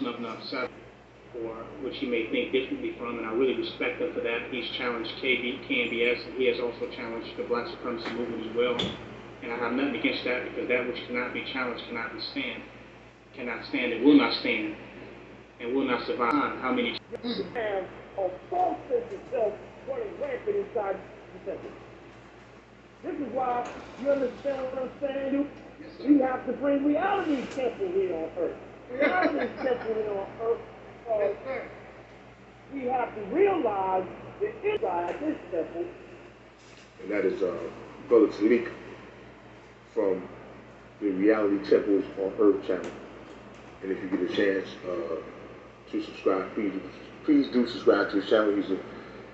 snubbing up Seth for which he may think differently from, and I really respect him for that. He's challenged KNBS, and he has also challenged the Black supremacy movement as well. And I have nothing against that, because that which cannot be challenged cannot stand, and will not stand, and will not survive. How many? And a false sense of self running rampant inside the temple. This is why, you understand what I'm saying? We have to bring reality temple here on earth. Reality temple here on earth. We have to realize the inside this temple. And that is Brother Talik from the Reality Temples on Earth channel. And if you get a chance to subscribe, please do subscribe to his channel.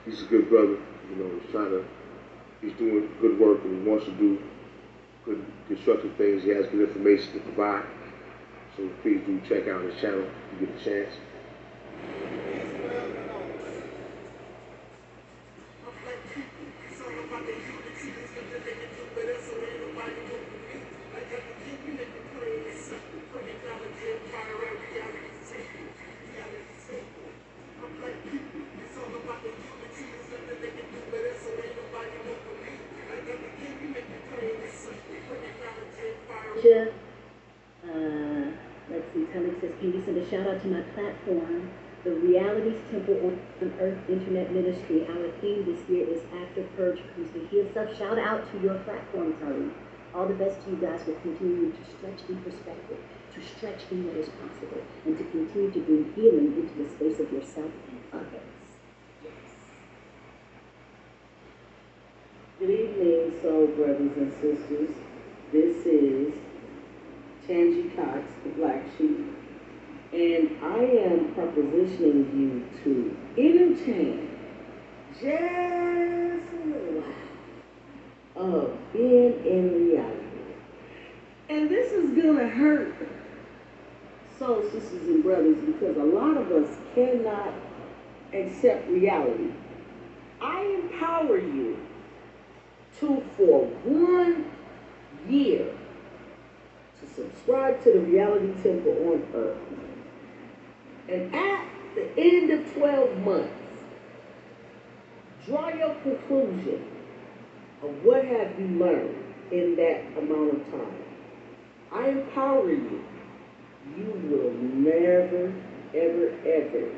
He's a good brother. You know, he's doing good work, and he wants to do good constructive things. He has good information to provide. So please do check out his channel if you get a chance. Let's see, Talik says, can you send a shout out to my platform, the Realities Temple on Earth Internet Ministry. Our theme this year is After Purge Comes the Heal. So shout out to your platform, Talik. All the best to you guys with continuing to stretch in perspective, to stretch in what is possible, and to continue to bring healing into the space of yourself and others. Yes. Good evening, soul brothers and sisters. This is Tangi Cox, the Black Sheep, and I am propositioning you to entertain just a little while of being in reality. And this is gonna hurt soul sisters and brothers, because a lot of us cannot accept reality. I empower you to, for 1 year, to subscribe to the Reality Temple on Earth. And at the end of 12 months, draw your conclusion of what have you learned in that amount of time. I empower you. You will never, ever, ever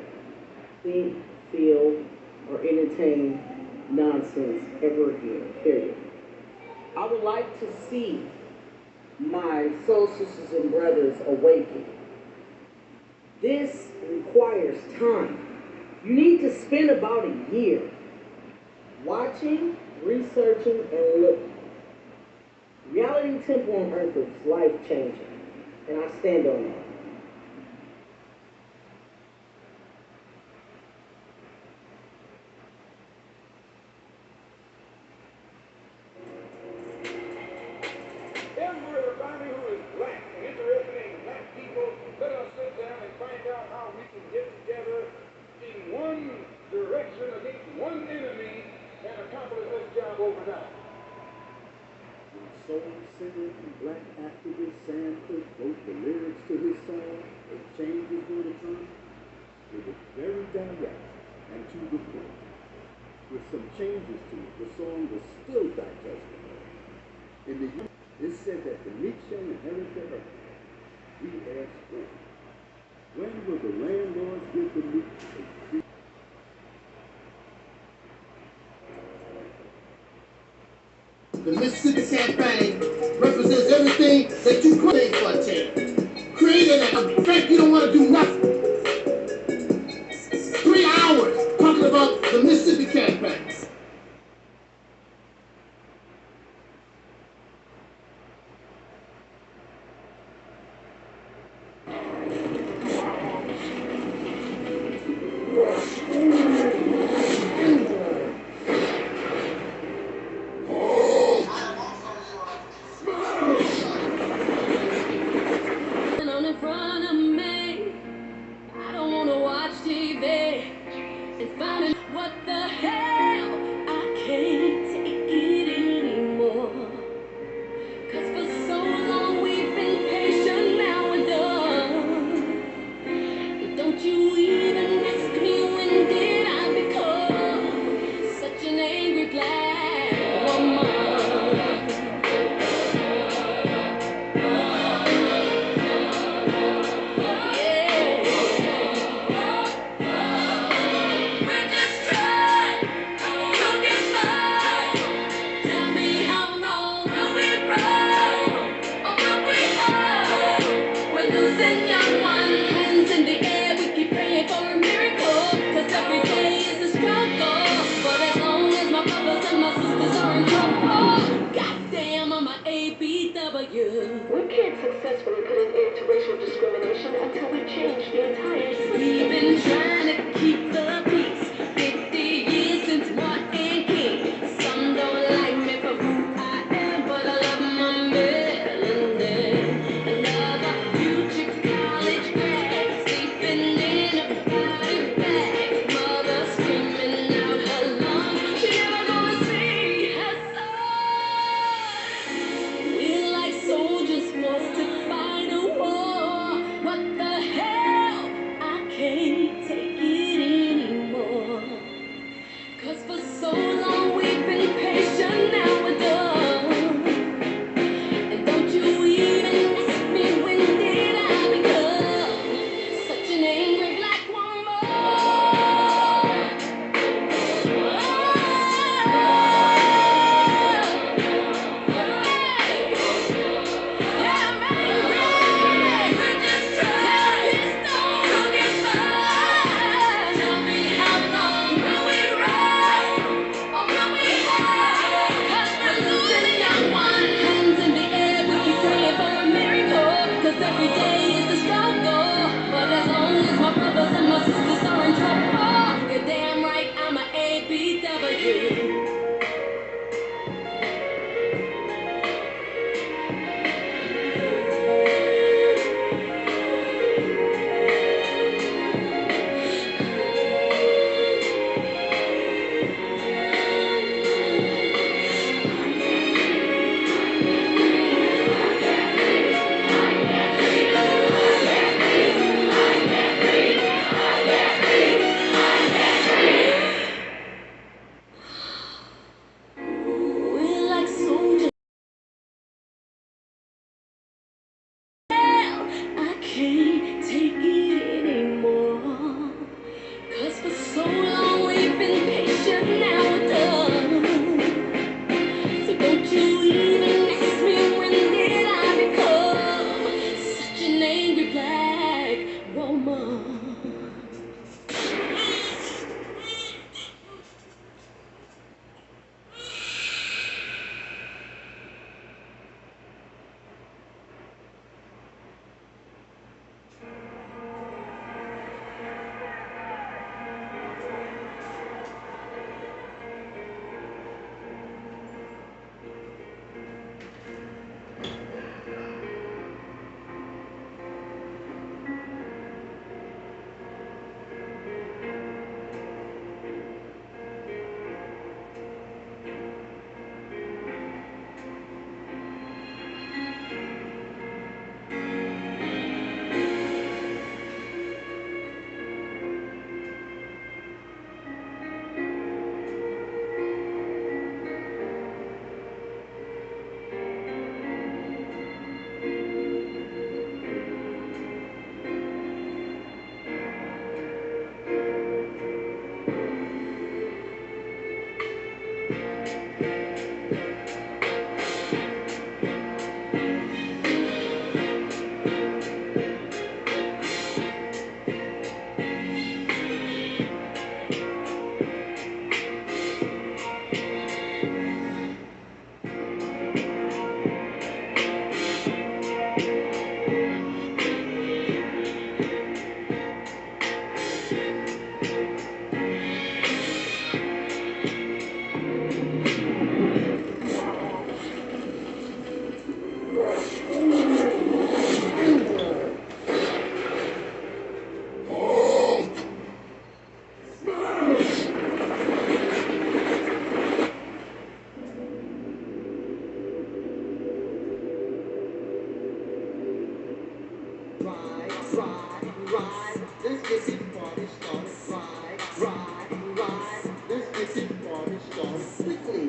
think, feel, or entertain nonsense ever again, period. I would like to see my soul sisters and brothers awaken. This requires time. You need to spend about a year watching, researching, and looking. Reality Temple on Earth is life-changing, and I stand on that. Everybody who is black and interested in black people, let us sit down and find out how we can get together in one direction against one enemy and accomplish this job overnight. Soul singer and black activist Sam Cooke wrote the lyrics to his song, "A Change Is Going to Come." It was very direct and to the point. With some changes to it, the song was still digestible. In the it said that the meek shall inherit the earth. We ask when will the landlords give the meek a free? The Mississippi campaign represents everything that you create for a change. Creating a fact you don't want to do nothing. 3 hours talking about the Mississippi campaign. In front of me, losing young ones. Hands in the air, we keep praying for a miracle. Cause every day is a struggle. But as long as my brothers and my sisters are in trouble, goddamn, I'm a ABW. We can't successfully put an end to racial discrimination until we change the entire system. We've been trying to keep the peace 50 years since Martin King. Some don't like me for who I am, but I love my melanin. Another future college grad sleeping in a body bag. Mother screaming out her lungs, she never gonna see her son. We're like soldiers forced to fight a war. What the hell? I can't take it anymore. Cause for so long we've been patient, now we're done. And don't you even ask me when did I become such an angry black woman. Yeah, I'm angry. We're just trying to get by. Tell me how long will we ride? Or will we hide? 'Cause we're losing young ones. Hands in the air, we keep praying for a miracle. 'Cause every day is a struggle. But as long as my brothers and my sisters are in trouble, you're damn right I'm a ABW. We're like soldiers. I can't take it anymore. 'Cause for so long we've been patient, now we're done. So don't you even ask me when did I become such an angry black woman. ride, let's get this party started. Ride, let's get this party started quickly.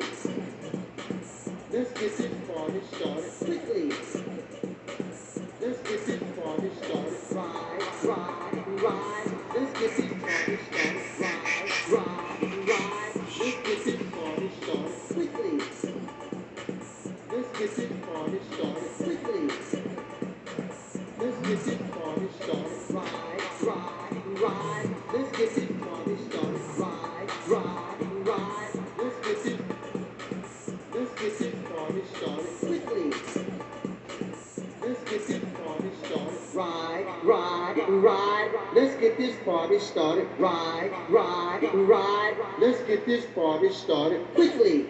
Let's get this party started quickly. Let's get this party started. Ride, let's get this party started. Ride, let's get this party started quickly. Let's get this party started quickly. Let's get this party ride. Let's get this party started. Ride, ride, ride. Let's get this party started quickly.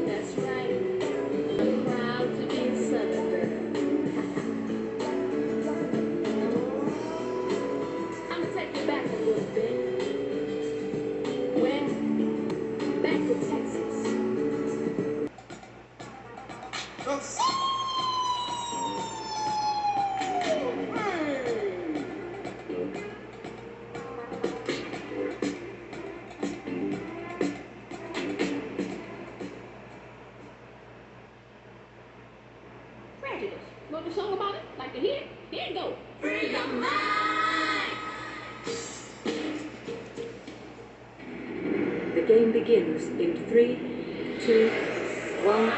That's right. I'm proud to be a Southern girl. I'm gonna take you back a little bit. Where? Back to Texas. Prejudice. Wrote a song about it? Like to hear it? Here you go. Free your mind. The game begins in 3, 2, 1.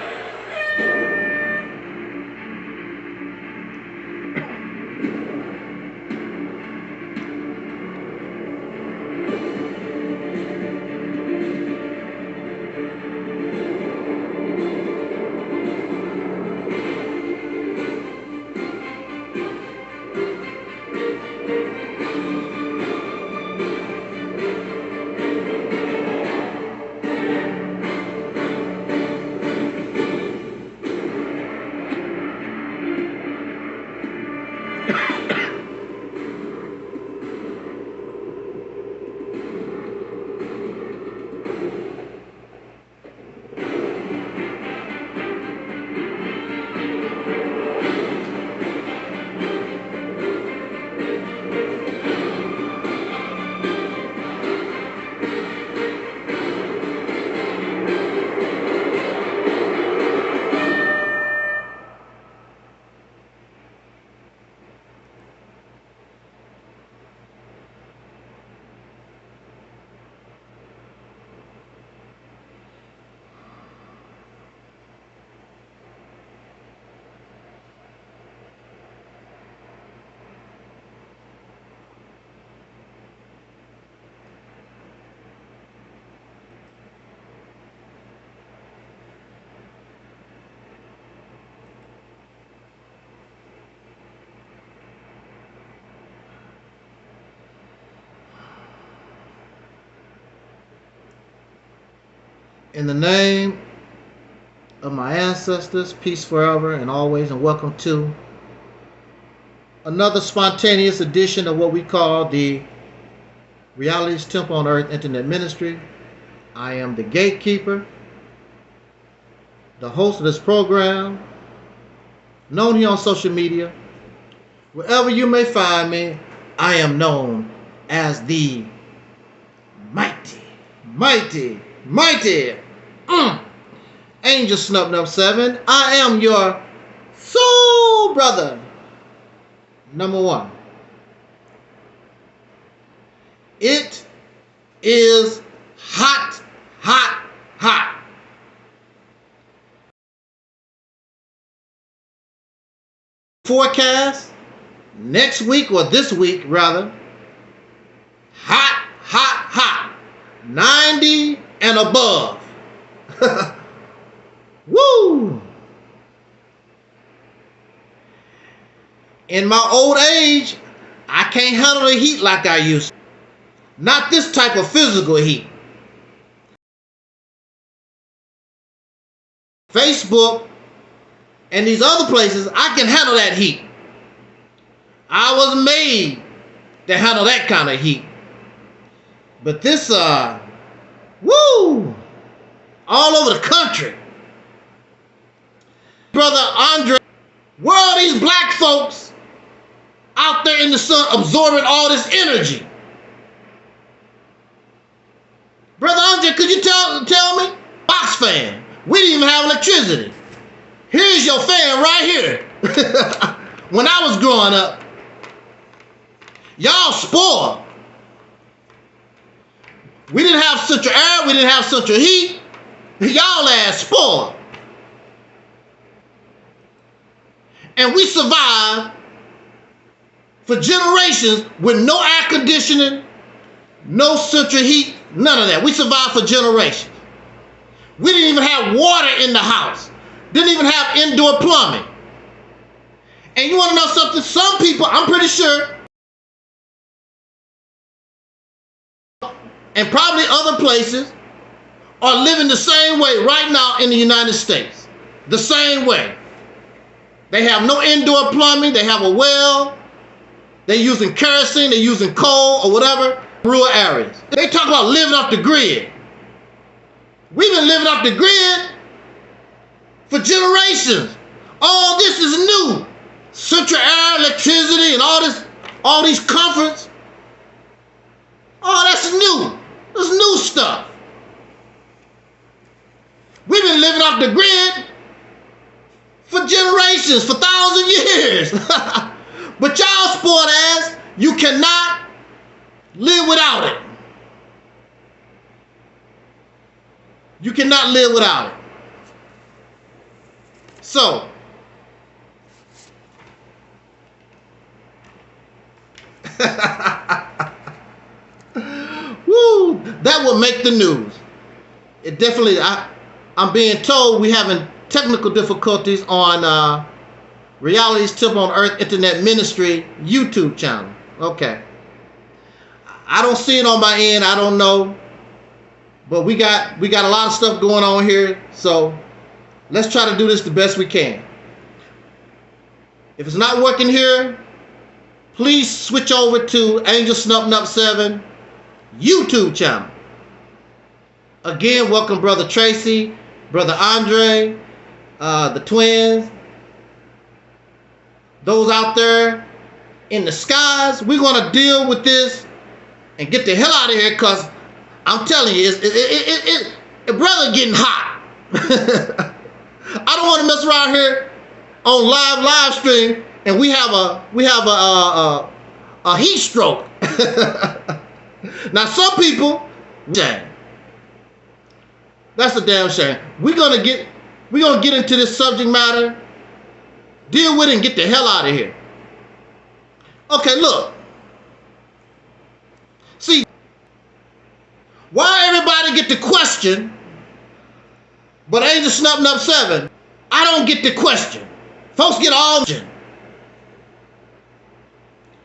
In the name of my ancestors, peace forever and always, and welcome to another spontaneous edition of what we call the Realities Temple on Earth Internet Ministry. I am the gatekeeper, the host of this program, known here on social media. Wherever you may find me, I am known as the mighty, mighty, mighty Angel Snub 7. I am your soul brother, number one. It is hot, hot, hot. Forecast next week, or this week rather, hot, hot, hot, 90 and above. Woo! In my old age, I can't handle the heat like I used to. Not this type of physical heat. Facebook and these other places, I can handle that heat. I was made to handle that kind of heat. But this, woo! All over the country. Brother Andre Where are these black folks out there in the sun absorbing all this energy? Brother Andre, could you tell me? Box fan. We didn't even have electricity. Here's your fan right here. When I was growing up, y'all spoiled. We didn't have central air. We didn't have central heat. Y'all ass spoiled. And we survived for generations with no air conditioning, no central heat, none of that. We survived for generations. We didn't even have water in the house. Didn't even have indoor plumbing. And you want to know something? Some people, I'm pretty sure, and probably other places, are living the same way right now in the United States. The same way. They have no indoor plumbing. They have a well. They're using kerosene. They're using coal or whatever. Rural areas. They talk about living off the grid. We've been living off the grid for generations. All this is new. Central air, electricity, and all these comforts. Oh, that's new. That's new stuff. We've been living off the grid for generations, for 1,000 years. But y'all spoiled ass, you cannot live without it. You cannot live without it. So, woo, that will make the news. It definitely, I'm being told we having technical difficulties on Reality's Temple on Earth Internet Ministry YouTube channel. Okay. I don't see it on my end. I don't know. But we got a lot of stuff going on here. So let's try to do this the best we can. If it's not working here, please switch over to Angel Snup Nup 7 YouTube channel. Again, welcome Brother Tracy, Brother Andre, the twins, those out there in the skies. We're going to deal with this and get the hell out of here, because I'm telling you, brother getting hot. I don't want to mess around here on live stream and we have a heat stroke. Now some people, shame. That's a damn shame. We're gonna get into this subject matter, deal with it, and get the hell out of here. Okay, look. See, why everybody get the question, but Angel Snup Nup 7, I don't get the question. Folks get all the question.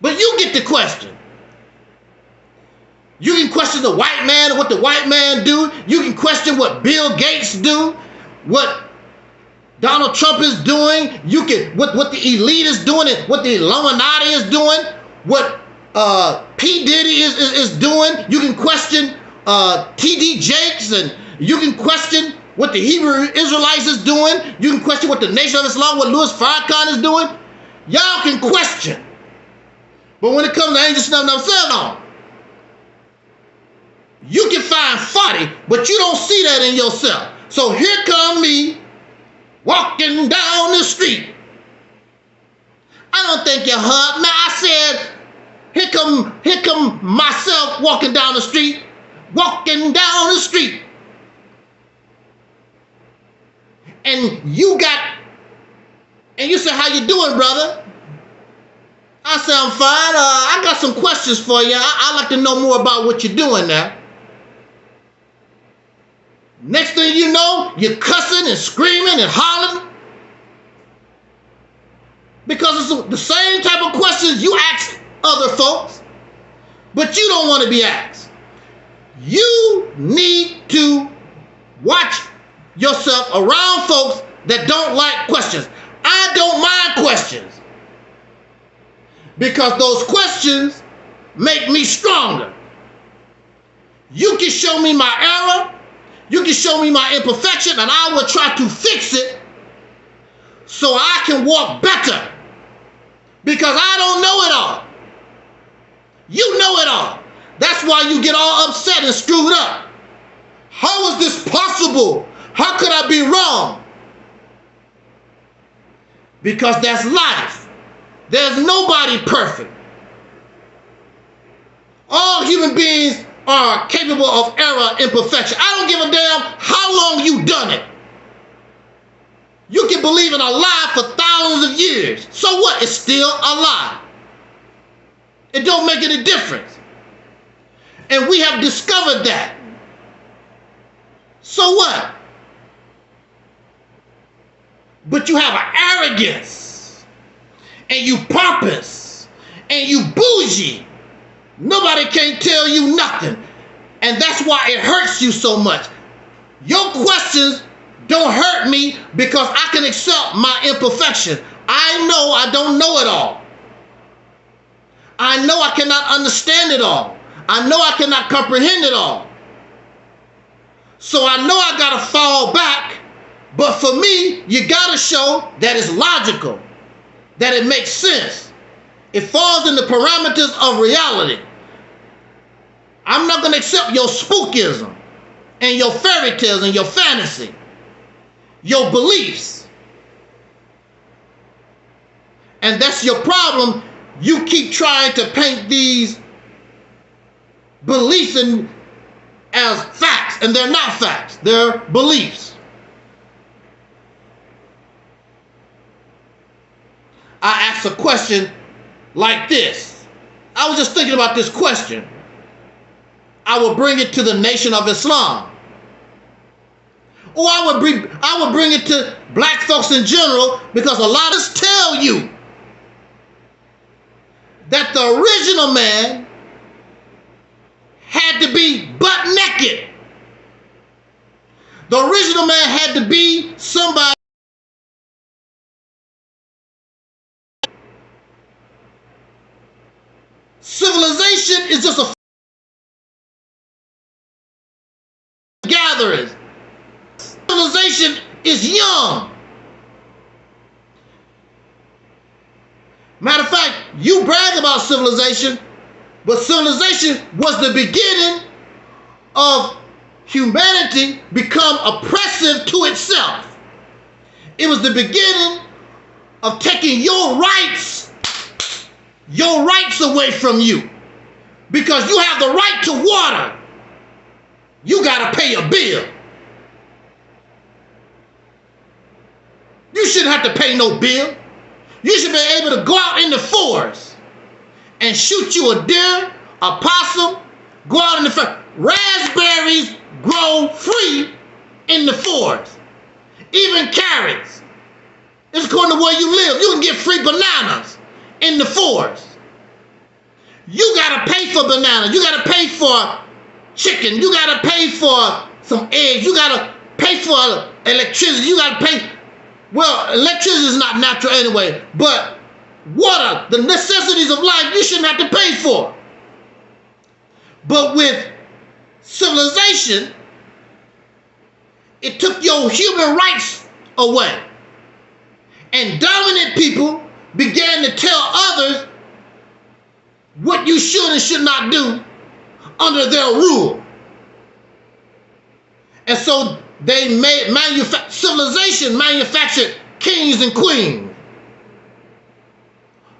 But you get the question. You can question the white man and what the white man do. You can question what Bill Gates do, what Donald Trump is doing. You can what the elite is doing and what the Illuminati is doing, what P. Diddy is doing. You can question T.D. Jakes, and you can question what the Hebrew Israelites is doing. You can question what the Nation of Islam, what Louis Farrakhan is doing. Y'all can question. But when it comes to Angel Snup Nup 7, you can find funny, but you don't see that in yourself. So here come me walking down the street. I don't think you heard me. I said, here come myself walking down the street, walking down the street. And you say, how you doing, brother? I said, I'm fine. I got some questions for you. I'd like to know more about what you're doing now. Next thing you know, you're cussing and screaming and hollering. Because it's the same type of questions you ask other folks, but you don't want to be asked. You need to watch yourself around folks that don't like questions. I don't mind questions, because those questions make me stronger. You can show me my error, you can show me my imperfection, and I will try to fix it so I can walk better, because I don't know it all. You know it all. That's why you get all upset and screwed up. How is this possible? How could I be wrong? Because that's life. There's nobody perfect. All human beings are capable of error and imperfection. I don't give a damn how long you've done it. You can believe in a lie for thousands of years. So what? It's still a lie. It don't make any difference. And we have discovered that. So what? But you have an arrogance, and you pompous, and you bougie. Nobody can tell you nothing. And that's why it hurts you so much. Your questions don't hurt me because I can accept my imperfection. I know I don't know it all. I know I cannot understand it all. I know I cannot comprehend it all. So I know I gotta fall back, but for me, you gotta show that it's logical, that it makes sense. It falls in the parameters of reality. I'm not gonna accept your spookism and your fairy tales and your fantasy, your beliefs. And that's your problem. You keep trying to paint these beliefs as facts, and they're not facts, they're beliefs. I asked a question like this. I was just thinking about this question. I would bring it to the Nation of Islam. Or I would bring it to black folks in general, because a lot of us tell you that the original man had to be butt naked. The original man had to be somebody. Civilization is just a gatherers. Civilization is young. Matter of fact, you brag about civilization, but civilization was the beginning of humanity become oppressive to itself. It was the beginning of taking your rights away from you. Because you have the right to water, you gotta pay a bill. You shouldn't have to pay no bill. You should be able to go out in the forest and shoot you a deer, a possum, go out in the forest. Raspberries grow free in the forest. Even carrots. It's according to where you live. You can get free bananas in the forest. You gotta pay for bananas. You gotta pay for chicken. You gotta pay for some eggs. You gotta pay for electricity. You gotta pay. Well, electricity is not natural anyway, but water, the necessities of life, you shouldn't have to pay for. But with civilization, it took your human rights away. And dominant people began to tell others what you should and should not do under their rule. And so they civilization manufactured kings and queens.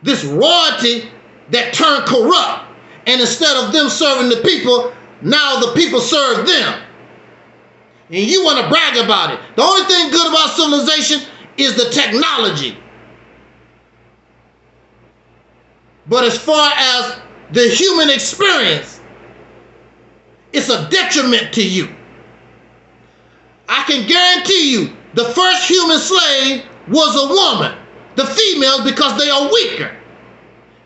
This royalty that turned corrupt. And instead of them serving the people, now the people serve them. And you want to brag about it. The only thing good about civilization is the technology. But as far as the human experience, it's a detriment to you. I can guarantee you the first human slave was a woman. The females, because they are weaker.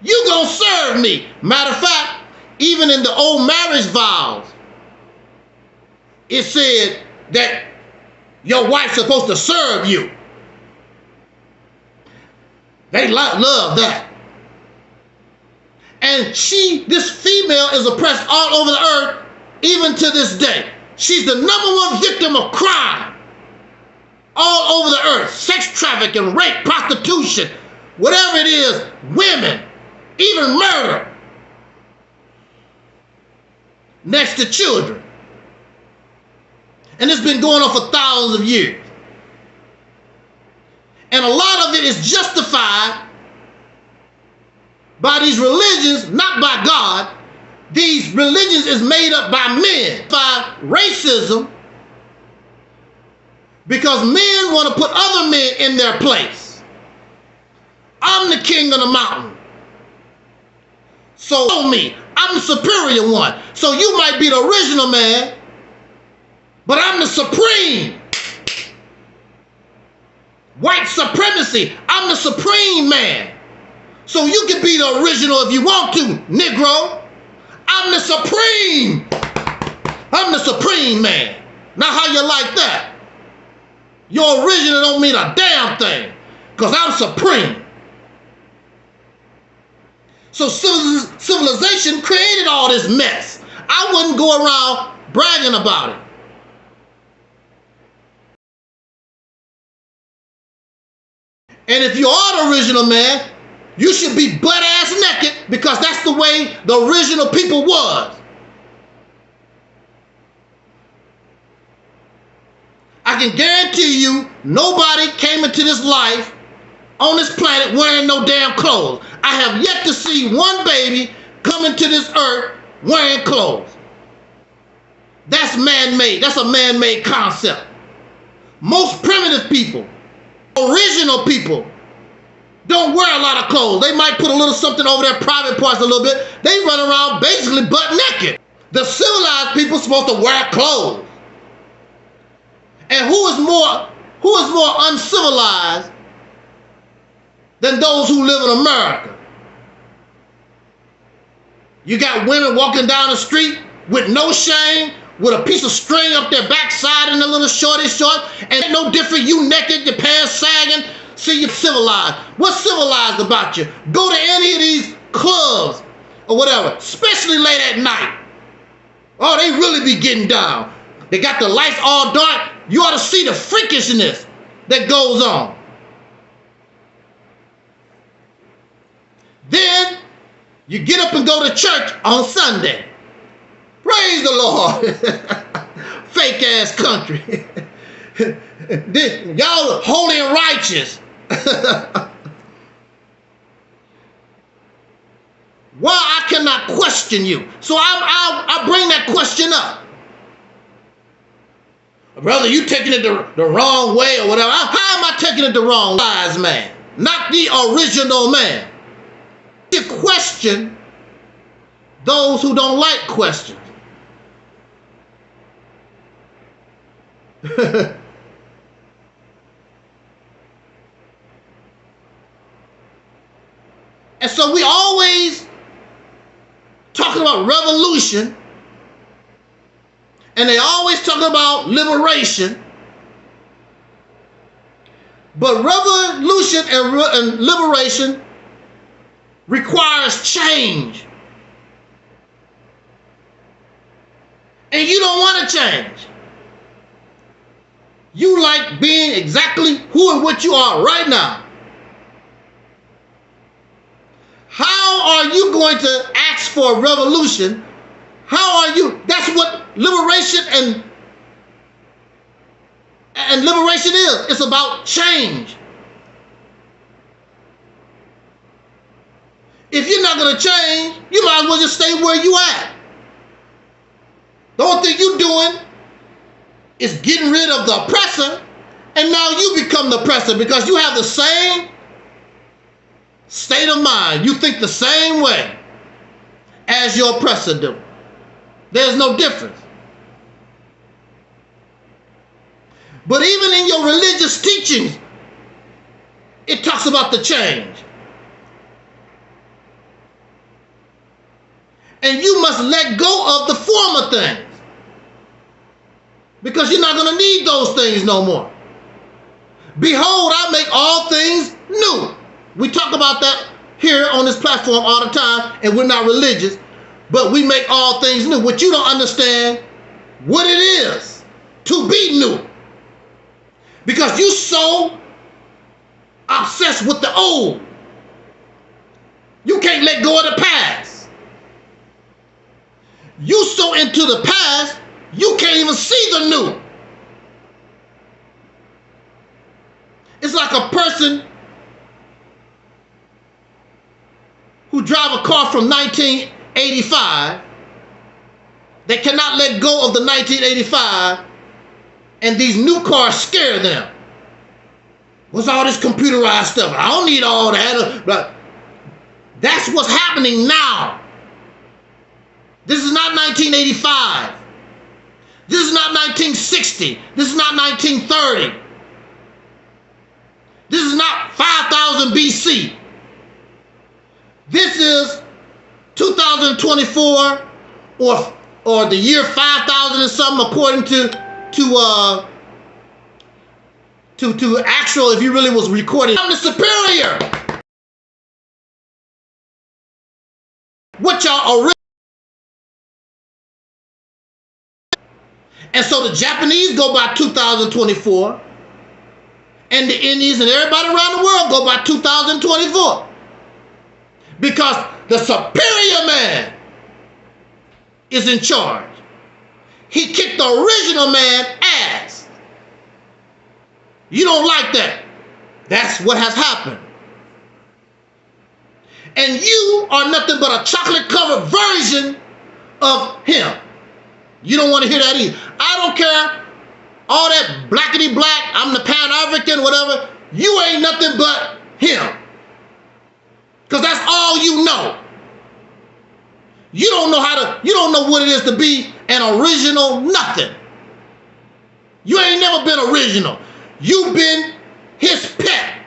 You gonna serve me. Matter of fact, even in the old marriage vows, it said that your wife's supposed to serve you. They love that. And this female is oppressed all over the earth, even to this day. She's the #1 victim of crime all over the earth, sex trafficking, rape, prostitution, whatever it is, women, even murder, next to children. And it's been going on for thousands of years. And a lot of it is justified by these religions, not by God. These religions is made up by men, by racism, because men want to put other men in their place. I'm the king of the mountain. So follow me. I'm the superior one. So you might be the original man, but I'm the supreme. White supremacy. I'm the supreme man. So you can be the original if you want to, Negro. I'm the supreme. I'm the supreme man. Now how you like that? Your original don't mean a damn thing, because I'm supreme. So civilization created all this mess. I wouldn't go around bragging about it. And if you are the original man, you should be butt-ass naked, because that's the way the original people was. I can guarantee you, nobody came into this life on this planet wearing no damn clothes. I have yet to see one baby come into this earth wearing clothes. That's man-made. That's a man-made concept. Most primitive people, original people, don't wear a lot of clothes. They might put a little something over their private parts a little bit. They run around basically butt naked. The civilized people are supposed to wear clothes. And who is more uncivilized than those who live in America? You got women walking down the street with no shame, with a piece of string up their backside and a little shorty short, and no different, you naked, your pants sagging. See, you're civilized. What's civilized about you? Go to any of these clubs or whatever, especially late at night. Oh, they really be getting down. They got the lights all dark. You ought to see the freakishness that goes on. Then you get up and go to church on Sunday. Praise the Lord. Fake ass country. Y'all holy and righteous. Why I cannot question you? So I bring that question up. Brother, you taking it the wrong way or whatever. How am I taking it the wrong way, man? Not the original man. You question those who don't like questions. And so we always talking about revolution, and they always talk about liberation. But revolution and liberation requires change. And you don't want to change. You like being exactly who and what you are right now. How are you going to ask for a revolution? How are you? That's what liberation and liberation is. It's about change. If you're not going to change, you might as well just stay where you at. The only thing you're doing is getting rid of the oppressor, and now you become the oppressor because you have the same state of mind. You think the same way as your oppressor do. There's no difference. But even in your religious teachings, it talks about the change. And you must let go of the former things, because you're not going to need those things no more. Behold, I make all things new. We talk about that here on this platform all the time, and we're not religious, but we make all things new. What you don't understand, what it is to be new. Because you so obsessed with the old. You can't let go of the past. You so into the past, you can't even see the new. It's like a person who drive a car from 1985. They cannot let go of the 1985, and these new cars scare them. What's all this computerized stuff? I don't need all that. But that's what's happening now. This is not 1985. This is not 1960. This is not 1930. This is not 5000 BC. This is 2024 or the year 5000 and something, according to actual, if you really was recording. I'm the superior. What y'all are. And so the Japanese go by 2024, and the Indians and everybody around the world go by 2024. Because the superior man is in charge. He kicked the original man ass. You don't like that. That's what has happened. And you are nothing but a chocolate-covered version of him. You don't want to hear that either. I don't care. All that blackety black, I'm the Pan-African, whatever. You ain't nothing but him. Because that's all you know. You don't know what it is to be an original nothing. You ain't never been original. You've been his pet.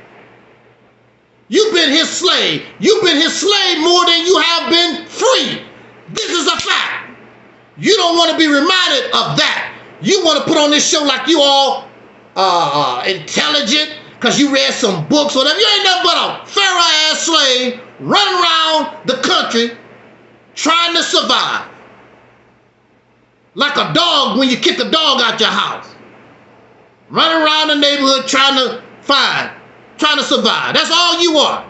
You've been his slave. You've been his slave more than you have been free. This is a fact. You don't want to be reminded of that. You want to put on this show like you all intelligent because you read some books or whatever. You ain't nothing but a pharaoh-ass slave running around the country trying to survive. Like a dog when you kick a dog out your house. Running around the neighborhood trying to survive. That's all you are.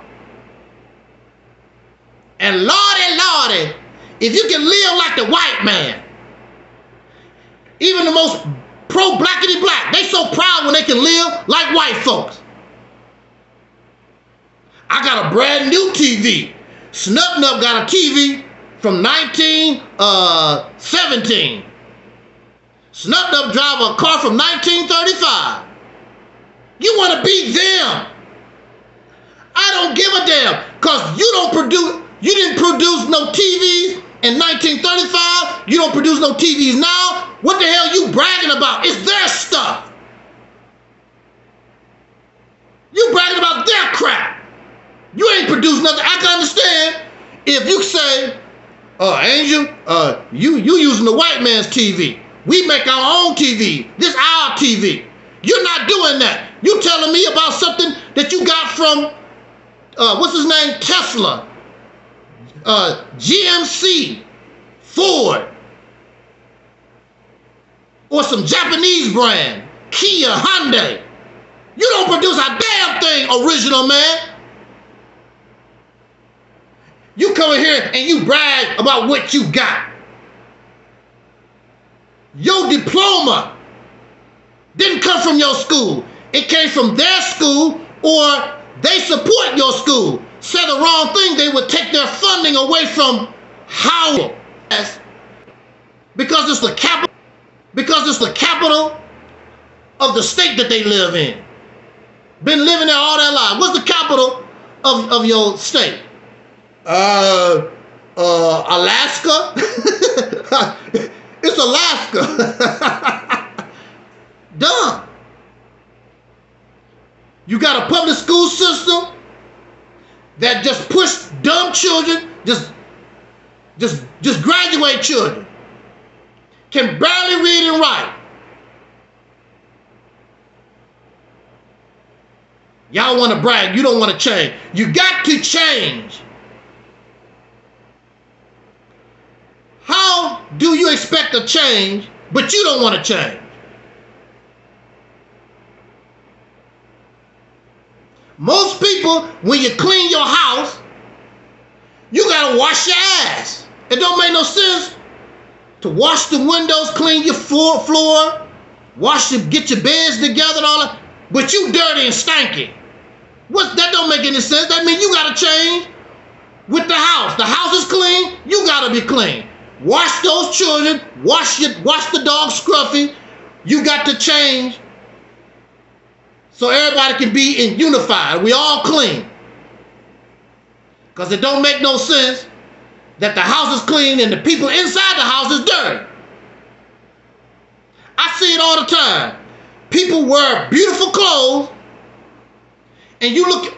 And Lordy, if you can live like the white man, even the most pro-blackity black, they so proud when they can live like white folks. I got a brand new TV. Snub Nub got a TV from 1917. Snub Nub drive a car from 1935. You want to beat them. I don't give a damn, because you didn't produce no TVs in 1935. You don't produce no TVs now. What the hell you bragging about? It's their stuff. You bragging about their crap. You ain't produced nothing. I can understand if you say, Angel, you using the white man's TV. We make our own TV. This our TV. You're not doing that. You telling me about something that you got from, what's his name? Tesla, GMC, Ford, or some Japanese brand, Kia, Hyundai. You don't produce a damn thing, original man. You come in here and you brag about what you got. Your diploma didn't come from your school. It came from their school, or they support your school. Said the wrong thing, they would take their funding away from Howard. Because it's the capital of the state that they live in. Been living there all their life. What's the capital of your state? Alaska? It's Alaska. Dumb. You got a public school system that just push dumb children, just graduate children, can barely read and write. Y'all want to brag, you don't want to change. You got to change. How do you expect a change, but you don't want to change? Most people, when you clean your house, you gotta wash your ass. It don't make no sense to wash the windows, clean your floor, get your beds together and all that, but you dirty and stanky. That don't make any sense. That means you gotta change with the house. The house is clean, you gotta be clean. Wash those children, wash the dog Scruffy. You got to change so everybody can be unified. We all clean. Because it don't make no sense that the house is clean and the people inside the house is dirty. I see it all the time. People wear beautiful clothes, and you look,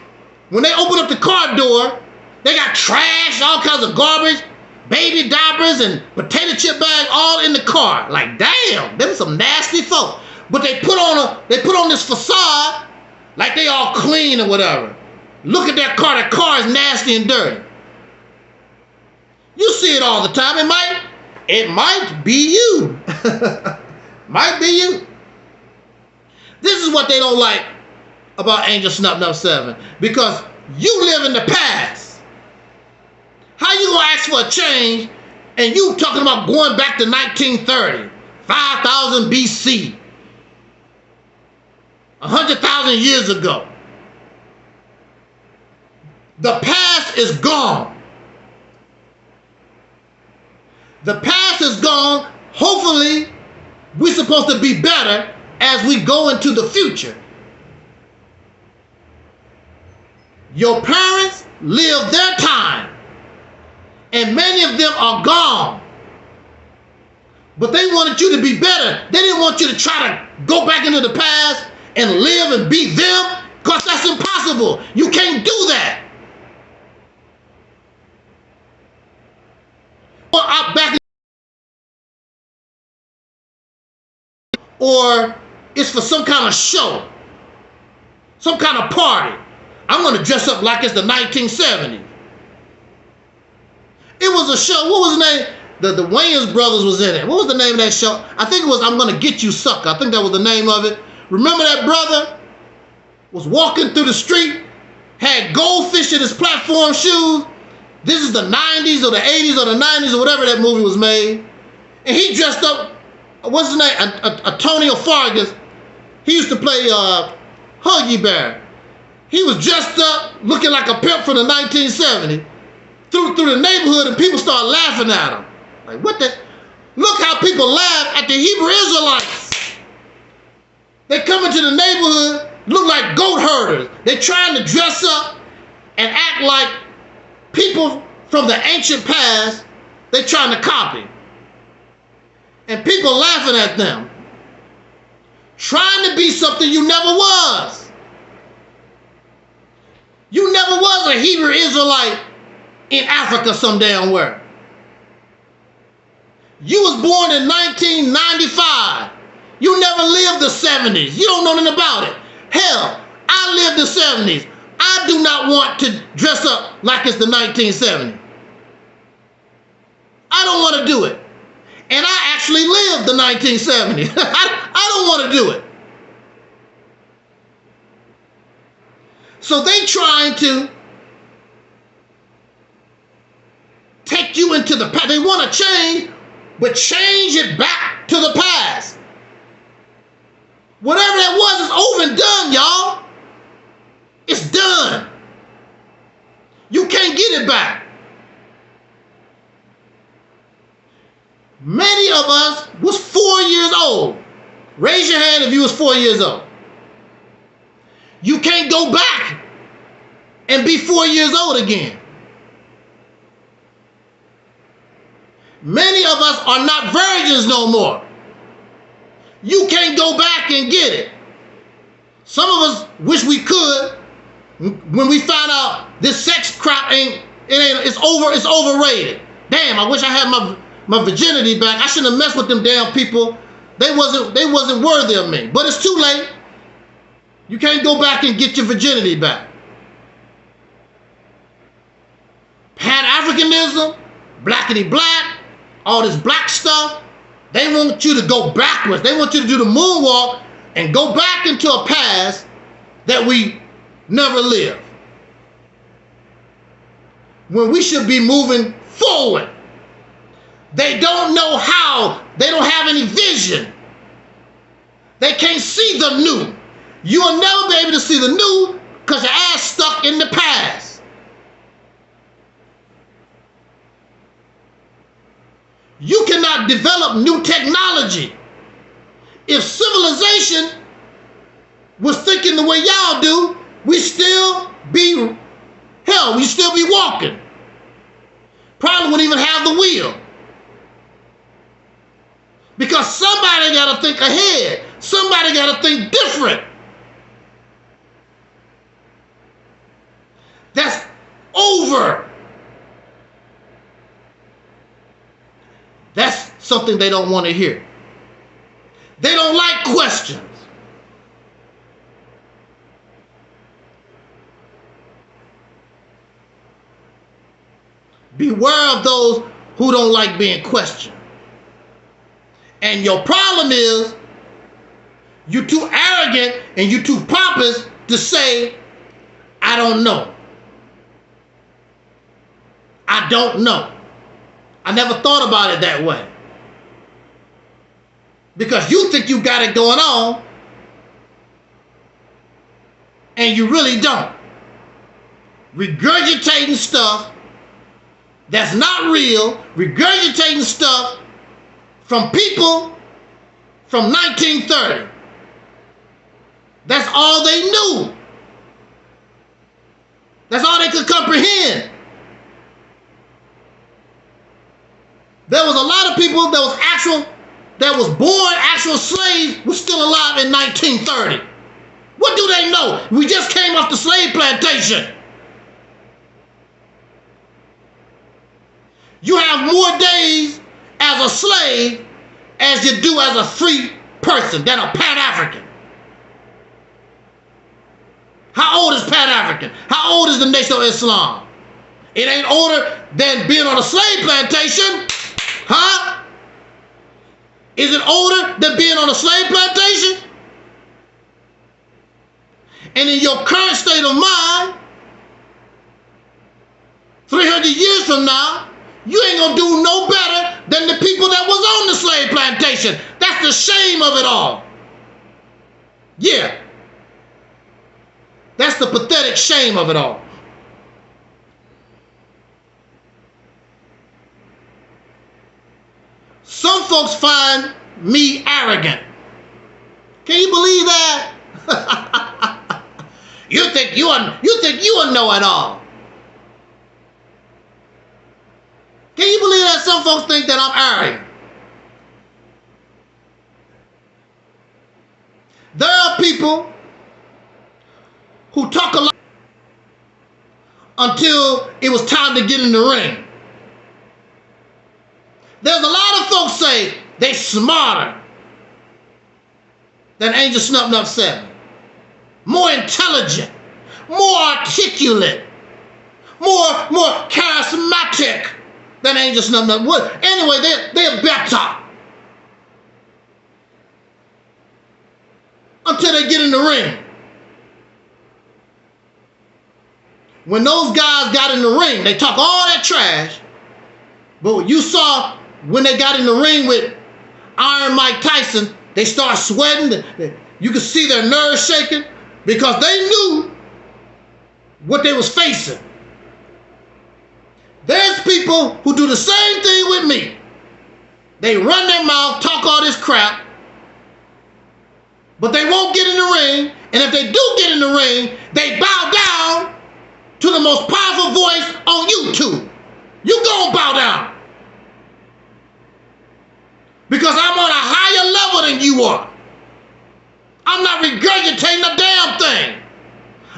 when they open up the car door, they got trash, all kinds of garbage, baby diapers and potato chip bags all in the car. Like, damn, them some nasty folk. But they put on this facade like they all clean or whatever. Look at that car. That car is nasty and dirty. You see it all the time. It might be you. Might be you. This is what they don't like about Angel Snub 7, because you live in the past. How you gonna ask for a change and you talking about going back to 1930, 5,000 BC, 100,000 years ago? The past is gone. The past is gone. Hopefully, we're supposed to be better as we go into the future. Your parents lived their time, and many of them are gone. But they wanted you to be better. They didn't want you to try to go back into the past and live and be them, because that's impossible. You can't do that. Or it's for some kind of show, some kind of party. I'm going to dress up like it's the 1970s. It was a show. What was the name? The Wayans brothers was in it. What was the name of that show? I think it was I'm Gonna Get You Sucker. I think that was the name of it. Remember that brother was walking through the street, had goldfish in his platform shoes. This is the 90s or the 80s or the 90s or whatever that movie was made. And he dressed up, what's his name? Antonio Fargas. He used to play Huggy Bear. He was dressed up looking like a pimp from the 1970s. Through the neighborhood, and people started laughing at him. Like, what the? Look how people laugh at the Hebrew Israelites. They come into the neighborhood, look like goat herders. They're trying to dress up and act like people from the ancient past. They're trying to copy. And people laughing at them. Trying to be something you never was. You never was a Hebrew Israelite in Africa some damn where. You was born in 1995. You never lived the 70s. You don't know nothing about it. Hell, I lived the 70s. I do not want to dress up like it's the 1970s. I don't want to do it. And I actually lived the 1970s. I don't want to do it. So they trying to take you into the past. They want to change, but change it back to the past. Whatever that was is over and done, y'all. It's done. You can't get it back. Many of us was 4 years old. Raise your hand if you was 4 years old. You can't go back and be 4 years old again. Many of us are not virgins no more. You can't go back and get it. Some of us wish we could. When we found out this sex crap it's overrated. Damn, I wish I had my virginity back. I shouldn't have messed with them damn people. They wasn't worthy of me. But it's too late. You can't go back and get your virginity back. Pan-Africanism, blackity black, all this black stuff, they want you to go backwards. They want you to do the moonwalk and go back into a past that we never live. When we should be moving forward. They don't know how. They don't have any vision. They can't see the new. You will never be able to see the new because your ass stuck in the past. You cannot develop new technology. If civilization was thinking the way y'all do, we still be walking. Probably wouldn't even have the wheel. Because somebody got to think ahead. Somebody got to think different. That's over. That's something they don't want to hear. They don't like questions. Beware of those who don't like being questioned. And your problem is you're too arrogant and you're too pompous to say, I don't know. I don't know. I never thought about it that way. Because you think you got it going on and you really don't. Regurgitating stuff that's not real, regurgitating stuff from people from 1930. That's all they knew. That's all they could comprehend. There was a lot of people that was born actual slaves was still alive in 1930. What do they know? We just came off the slave plantation. You have more days as a slave as you do as a free person than a Pan-African. How old is Pan-African? How old is the Nation of Islam? It ain't older than being on a slave plantation, huh? Is it older than being on a slave plantation? And in your current state of mind, 300 years from now, you ain't gonna do no better than the people that was on the slave plantation. That's the shame of it all. Yeah. That's the pathetic shame of it all. Some folks find me arrogant. Can you believe that? You think you will know it all. Can you believe that some folks think that I'm arrogant? There are people who talk a lot until it was time to get in the ring. There's a lot of folks say they smarter than Angel Snub Nub 7. More intelligent, more articulate, more charismatic than Angel Snub Nub. Anyway, they're better. Until they get in the ring. When those guys got in the ring, they talk all that trash. But you saw when they got in the ring with Iron Mike Tyson, they start sweating. You could see their nerves shaking because they knew what they was facing. There's people who do the same thing with me. They run their mouth, talk all this crap, but they won't get in the ring. And if they do get in the ring, they bow down to the most powerful voice on YouTube. You gonna bow down. Because I'm on a higher level than you are. I'm not regurgitating a damn thing.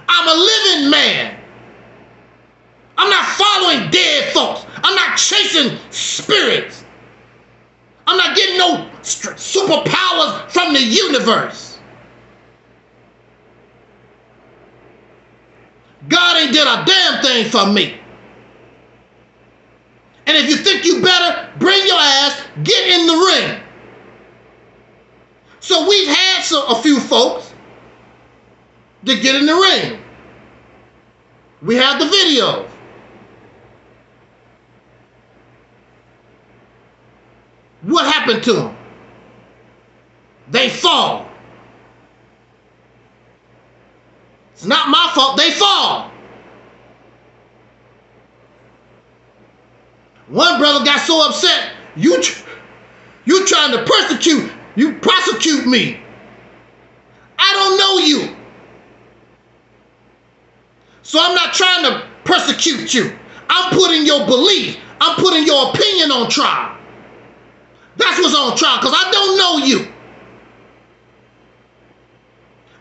I'm a living man. I'm not following dead folks. I'm not chasing spirits. I'm not getting no superpowers from the universe. God ain't did a damn thing for me. And if you think you better, bring your ass, get in the ring. So we've had a few folks to get in the ring. We have the videos. What happened to them? They fall. It's not my fault. They fall. One brother got so upset. You trying to prosecute me. I don't know you. So I'm not trying to persecute you. I'm putting your belief, I'm putting your opinion on trial. That's what's on trial, because I don't know you.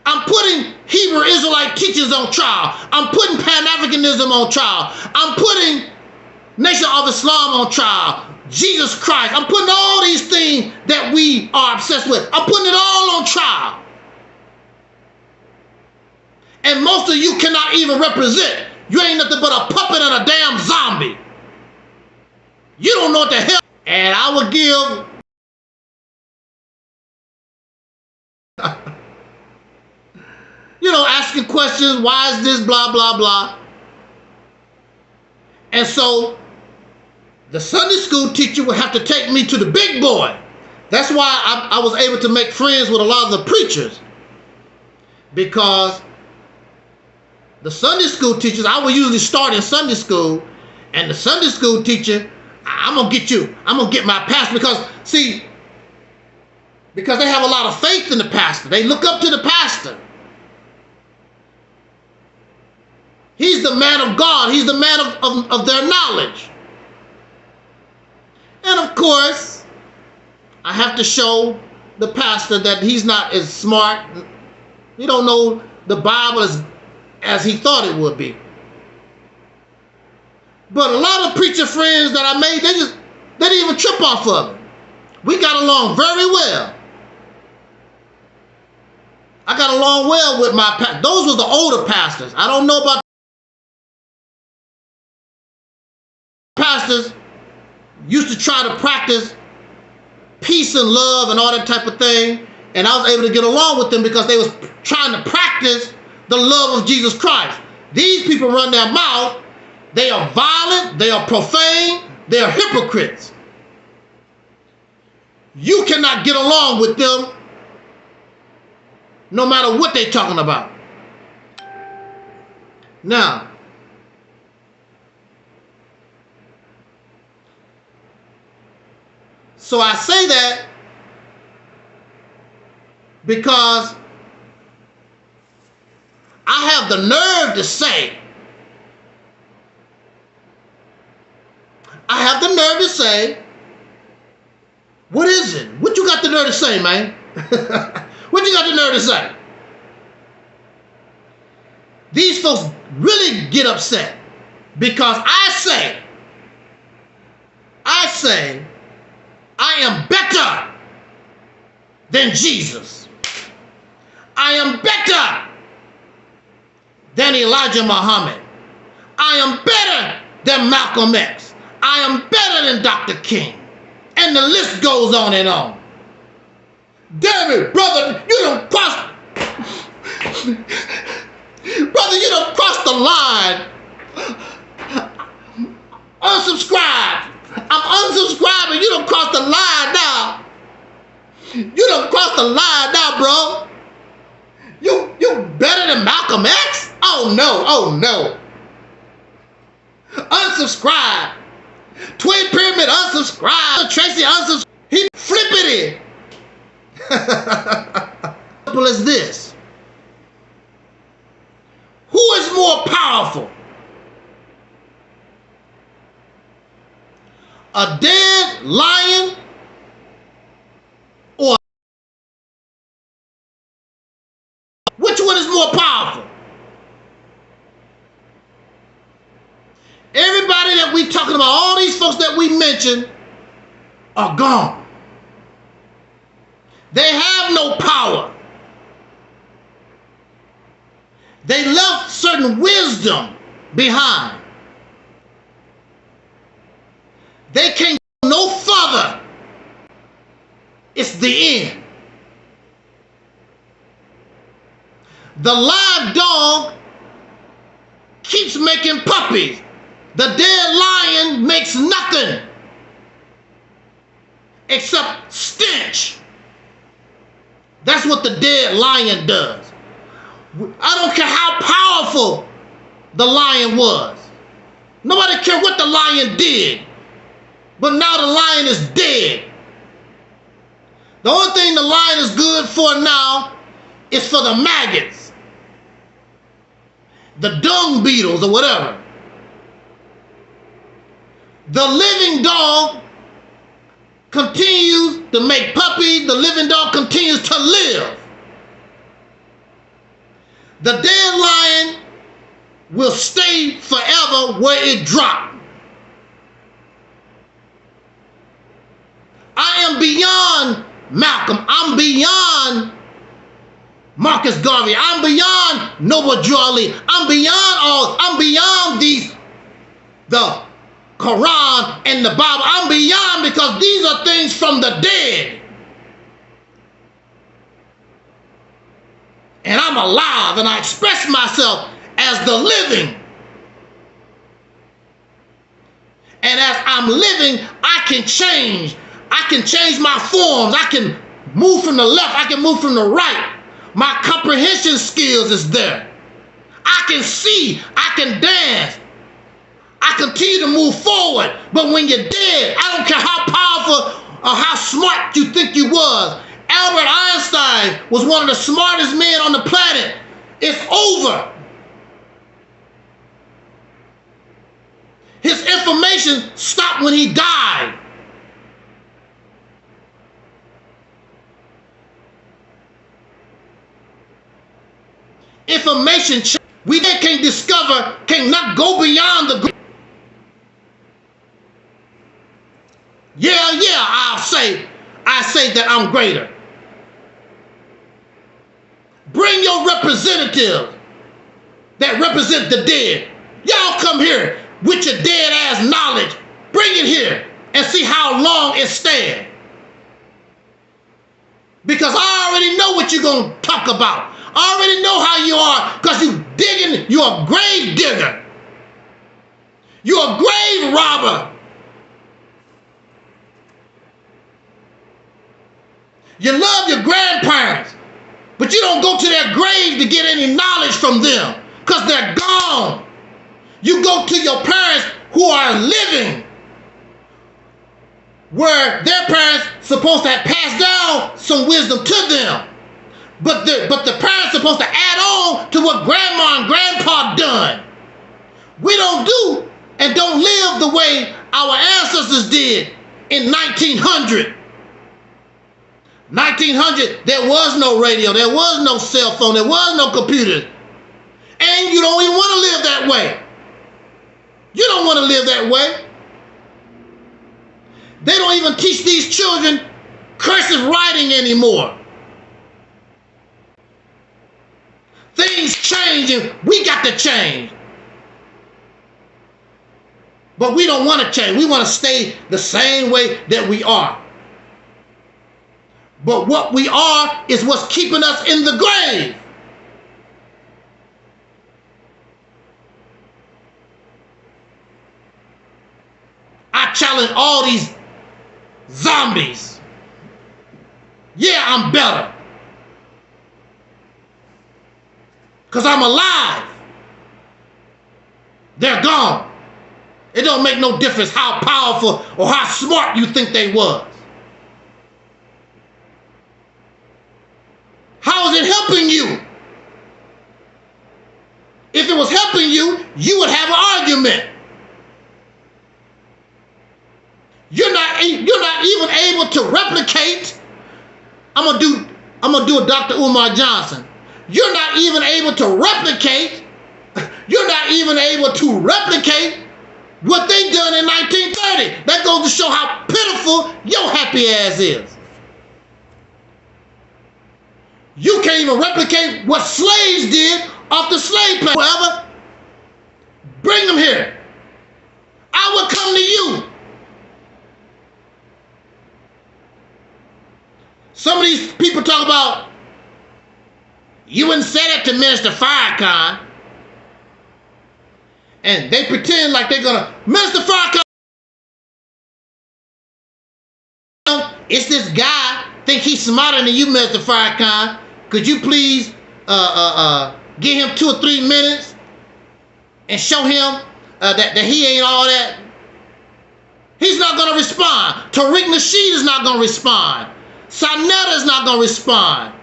I'm putting Hebrew Israelite teachers on trial. I'm putting Pan-Africanism on trial. I'm putting Nation of Islam on trial. Jesus Christ. I'm putting all these things that we are obsessed with. I'm putting it all on trial. And most of you cannot even represent. You ain't nothing but a puppet and a damn zombie. You don't know what the hell. And I would give asking questions, why is this, blah, blah, blah. And so the Sunday school teacher would have to take me to the big boy. That's why I was able to make friends with a lot of the preachers. Because the Sunday school teachers, I would usually start in Sunday school, and the Sunday school teacher, I'm going to get my pastor, because they have a lot of faith in the pastor. They look up to the pastor. He's the man of God. He's the man of their knowledge. And of course, I have to show the pastor that he's not as smart. He don't know the Bible as he thought it would be. But a lot of preacher friends that I made, they didn't even trip off of it. We got along very well. I got along well with my pastor. Those were the older pastors. I don't know about pastors used to try to practice peace and love and all that type of thing. And I was able to get along with them because they was trying to practice the love of Jesus Christ. These people run their mouth. They are violent. They are profane. They are hypocrites. You cannot get along with them no matter what they're talking about. Now, so I say that because I have the nerve to say, what is it? What you got the nerve to say, man? What you got the nerve to say? These folks really get upset because I say, I am better than Jesus. I am better than Elijah Muhammad. I am better than Malcolm X. I am better than Dr. King. And the list goes on and on. Damn it, brother, you done crossed. Brother, you done crossed the line. Unsubscribe. I'm unsubscribing. You done crossed the line now. You done crossed the line now, bro. You better than Malcolm X? Oh no. Unsubscribe. Twin Pyramid unsubscribe. Tracy unsubscribe. He flippity. Simple as this. Who is more powerful? A dead lion or which one is more powerful? Everybody that we talking about, all these folks that we mentioned are gone. They have no power. They left certain wisdom behind. They can't go no further. It's the end. The live dog keeps making puppies. The dead lion makes nothing except stench. That's what the dead lion does. I don't care how powerful the lion was. Nobody cares what the lion did. But now the lion is dead. The only thing the lion is good for now is for the maggots, the dung beetles or whatever. The living dog continues to make puppies. The living dog continues to live. The dead lion will stay forever where it dropped. I am beyond Malcolm. I'm beyond Marcus Garvey. I'm beyond Noble Drew Ali. I'm beyond the Quran and the Bible. I'm beyond, because these are things from the dead. And I'm alive, and I express myself as the living. And as I'm living, I can change. I can change my forms. I can move from the left. I can move from the right. My comprehension skills is there. I can see. I can dance. I continue to move forward. But when you're dead, I don't care how powerful or how smart you think you was. Albert Einstein was one of the smartest men on the planet. It's over. His information stopped when he died. Information we can't discover, cannot go beyond the. I say that I'm greater. Bring your representatives that represent the dead. Y'all come here with your dead ass knowledge. Bring it here and see how long it stands. Because I already know what you're going to talk about. I already know how you are, because you're a grave digger. You're a grave robber. You love your grandparents, but you don't go to their grave to get any knowledge from them, because they're gone. You go to your parents who are living, where their parents supposed to have passed down some wisdom to them. But the parents supposed to add on to what grandma and grandpa done. We don't do and don't live the way our ancestors did in 1900. 1900, there was no radio, there was no cell phone, there was no computer. And you don't even want to live that way. You don't want to live that way. They don't even teach these children cursive writing anymore. Things change and we got to change. But we don't want to change. We want to stay the same way that we are. But what we are is what's keeping us in the grave. I challenge all these zombies. Yeah, I'm better. Because I'm alive. They're gone. It don't make no difference how powerful or how smart you think they was. How is it helping you? If it was helping you, you would have an argument. You're not even able to replicate. I'm gonna do a Dr. Umar Johnson. You're not even able to replicate. You're not even able to replicate what they done in 1930. That goes to show how pitiful your happy ass is. You can't even replicate what slaves did off the slave planet. However, bring them here. I will come to you. Some of these people talk about, you wouldn't say that to Minister Farrakhan. and they pretend like they're gonna, Minister Farrakhan, it's this guy, think he's smarter than you, Minister Farrakhan. Could you please give him 2 or 3 minutes and show him that he ain't all that? He's not going to respond. Tariq Nasheed is not going to respond. Sanetta is not going to respond.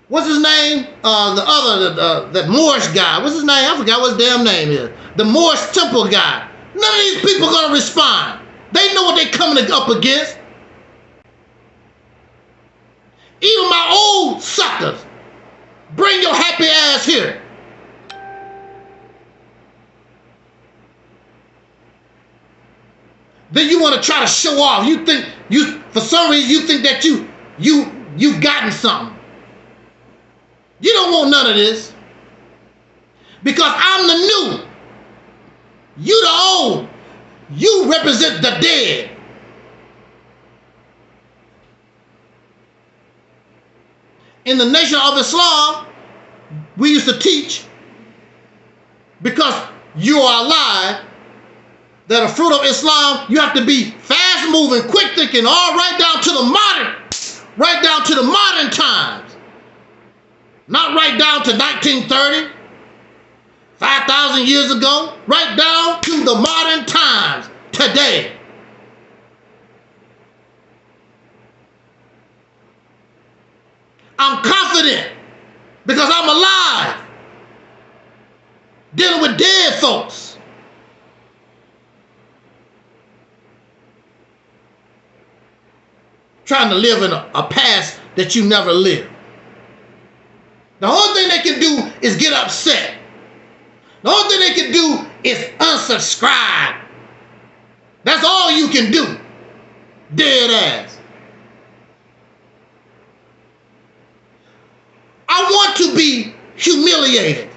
What's his name? That Moorish guy. What's his name? I forgot what his damn name is. The Moorish Temple guy. None of these people are going to respond. They know what they're coming up against. Even my old suckers. Bring your happy ass here. Then you want to try to show off. You think for some reason you think that you've gotten something. You don't want none of this. Because I'm the new. You the old. You represent the dead. In the Nation of Islam, we used to teach, because you are alive, that a fruit of Islam, you have to be fast moving, quick thinking, all right down to the modern times. Not right down to 1930, 5,000 years ago, right down to the modern times, today. I'm confident because I'm alive, dealing with dead folks. Trying to live in a past that you never lived. The only thing they can do is get upset. The only thing they can do is unsubscribe. That's all you can do. Dead ass. I want to be humiliated.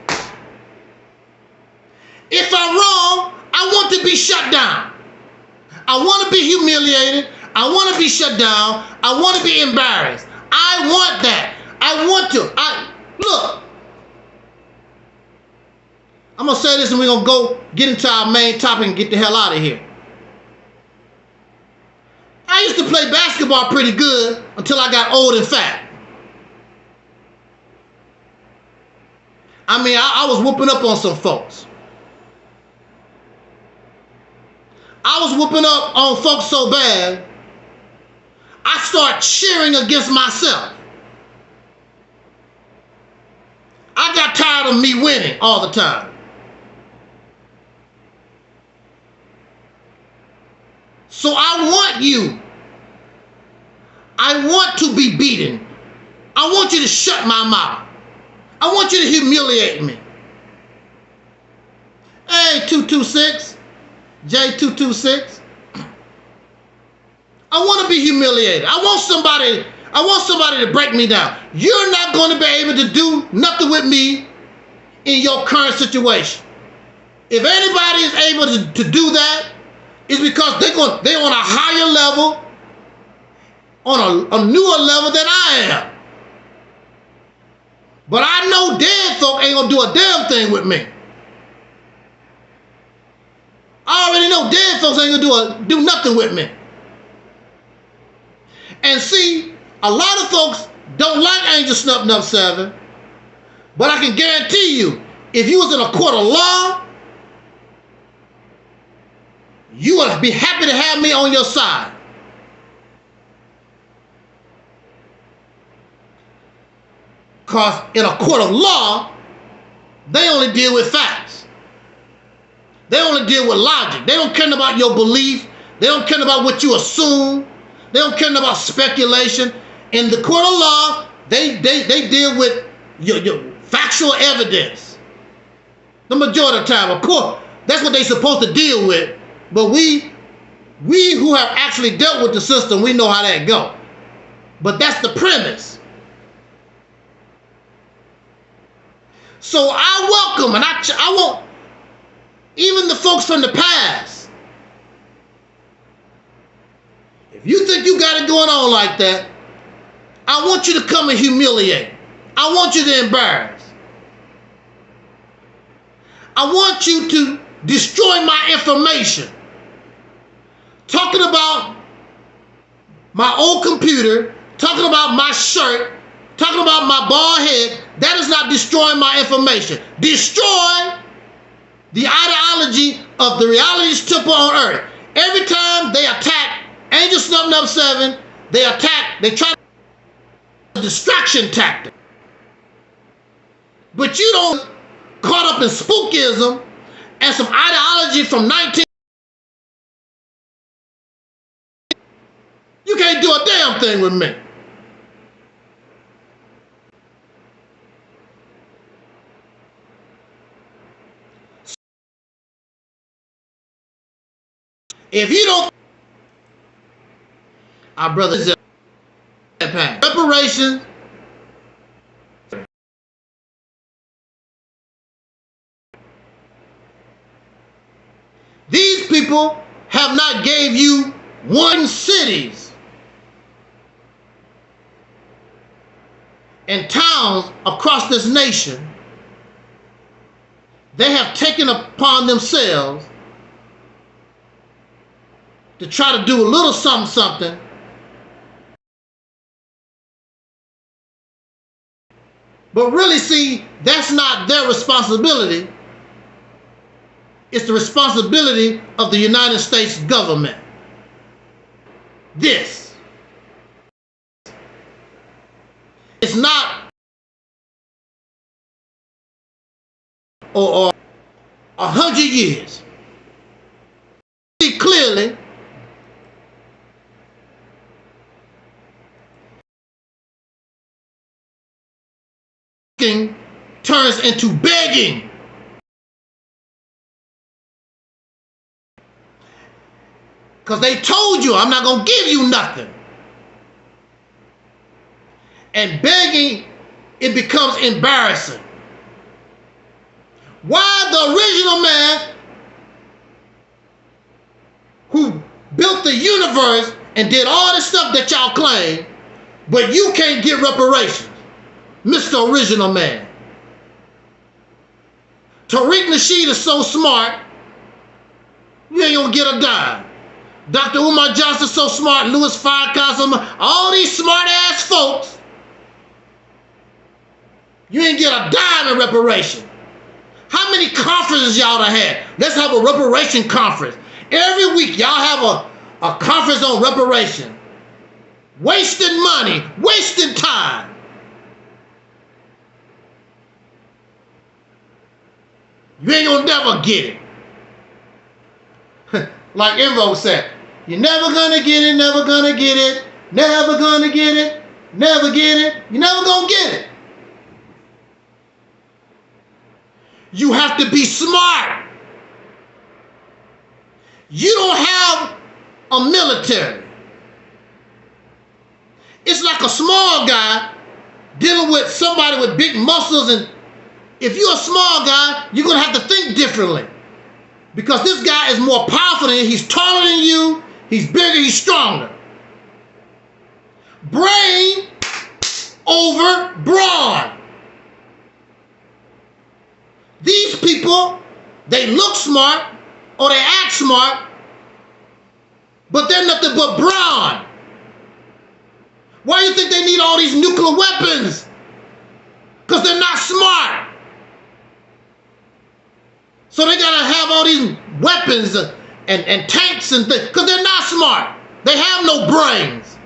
If I'm wrong, I want to be shut down. I want to be humiliated. I want to be shut down. I want to be embarrassed. I want that. I want to. Look. I'm going to say this and we're going to go get into our main topic and get the hell out of here. I used to play basketball pretty good until I got old and fat. I mean, I was whooping up on some folks. I was whooping up on folks so bad, I started cheering against myself. I got tired of me winning all the time. So I want you. I want to be beaten. I want you to shut my mouth. I want you to humiliate me. Hey, 226, J226. I want to be humiliated. I want somebody to break me down. You're not going to be able to do nothing with me in your current situation. If anybody is able to do that, it's because they're on a higher level, on a newer level than I am. But I know dead folk ain't gonna do a damn thing with me. I already know dead folks ain't gonna do nothing with me. And see, a lot of folks don't like Angel Snub Nub 7, but I can guarantee you, if you was in a court of law, you would be happy to have me on your side. Because in a court of law, they only deal with facts. They only deal with logic. They don't care about your belief. They don't care about what you assume. They don't care about speculation. In the court of law, they deal with your factual evidence. The majority of the time, of course, that's what they're supposed to deal with. But we who have actually dealt with the system, we know how that go. But that's the premise. So I welcome and I want even the folks from the past. If you think you got it going on like that, I want you to come and humiliate. I want you to embarrass. I want you to destroy my information. Talking about my old computer, talking about my shirt, talking about my bald head, that is not destroying my information. Destroy the ideology of the realities temple on earth. Every time they attack Angel Snub Nub 7, they try to distraction tactic. But you don't caught up in spookism and some ideology from 19. You can't do a damn thing with me. If you don't, our brothers, reparations. These people have not gave you one cities and towns across this nation. They have taken upon themselves to try to do a little something, but really, see, that's not their responsibility. It's the responsibility of the United States government. This is not or 100 years. See clearly turns into begging. Because they told you, I'm not going to give you nothing. And begging, it becomes embarrassing. Why the original man who built the universe and did all the stuff that y'all claim, but you can't get reparations? Mr. Original Man. Tariq Nasheed is so smart, you ain't gonna get a dime. Dr. Umar Johnson is so smart, Louis Farrakhan, all these smart ass folks, you ain't get a dime in reparation. How many conferences y'all done had? Let's have a reparation conference. Every week y'all have a conference on reparation. Wasting money, wasting time. You ain't gonna never get it. Like Invo said, you're never gonna get it, never gonna get it, never gonna get it, never get it, you're never gonna get it. You have to be smart. You don't have a military. It's like a small guy dealing with somebody with big muscles, and if you're a small guy, you're going to have to think differently. Because this guy is more powerful than you. He's taller than you. He's bigger. He's stronger. Brain over brawn. These people, they look smart or they act smart, but they're nothing but brawn. Why do you think they need all these nuclear weapons? Because they're not smart. So they gotta have all these weapons and tanks and things, because they're not smart. They have no brains.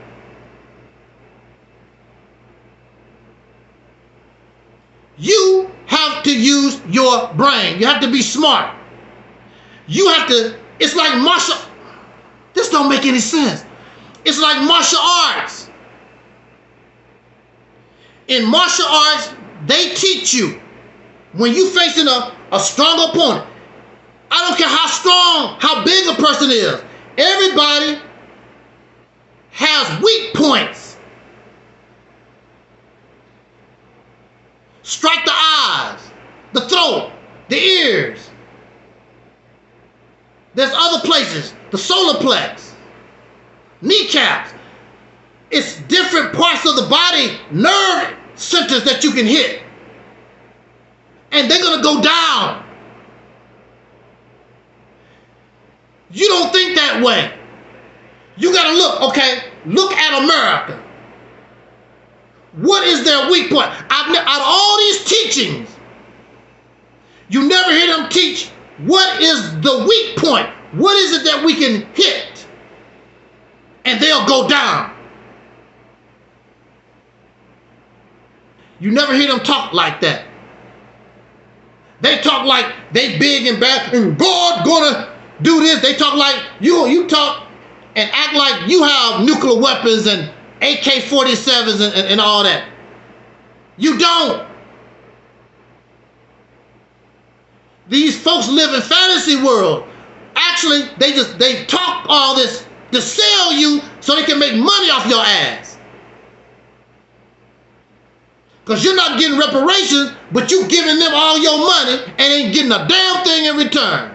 You have to use your brain. You have to be smart. You have to, it's like martial, this don't make any sense. It's like martial arts. In martial arts, they teach you, when you facing a strong opponent, I don't care how strong, how big a person is, everybody has weak points. Strike the eyes, the throat, the ears. There's other places, the solar plex, kneecaps. It's different parts of the body, nerve centers that you can hit. And they're gonna go down. You don't think that way. You got to look, okay, look at America. What is their weak point? Out of all these teachings, you never hear them teach what is the weak point. What is it that we can hit and they'll go down? You never hear them talk like that. They talk like they big and bad and God gonna do this. They talk like you talk and act like you have nuclear weapons and AK-47s and all that. You don't. These folks live in fantasy world. Actually, they talk all this to sell you so they can make money off your ass. Because you're not getting reparations, but you giving them all your money and ain't getting a damn thing in return.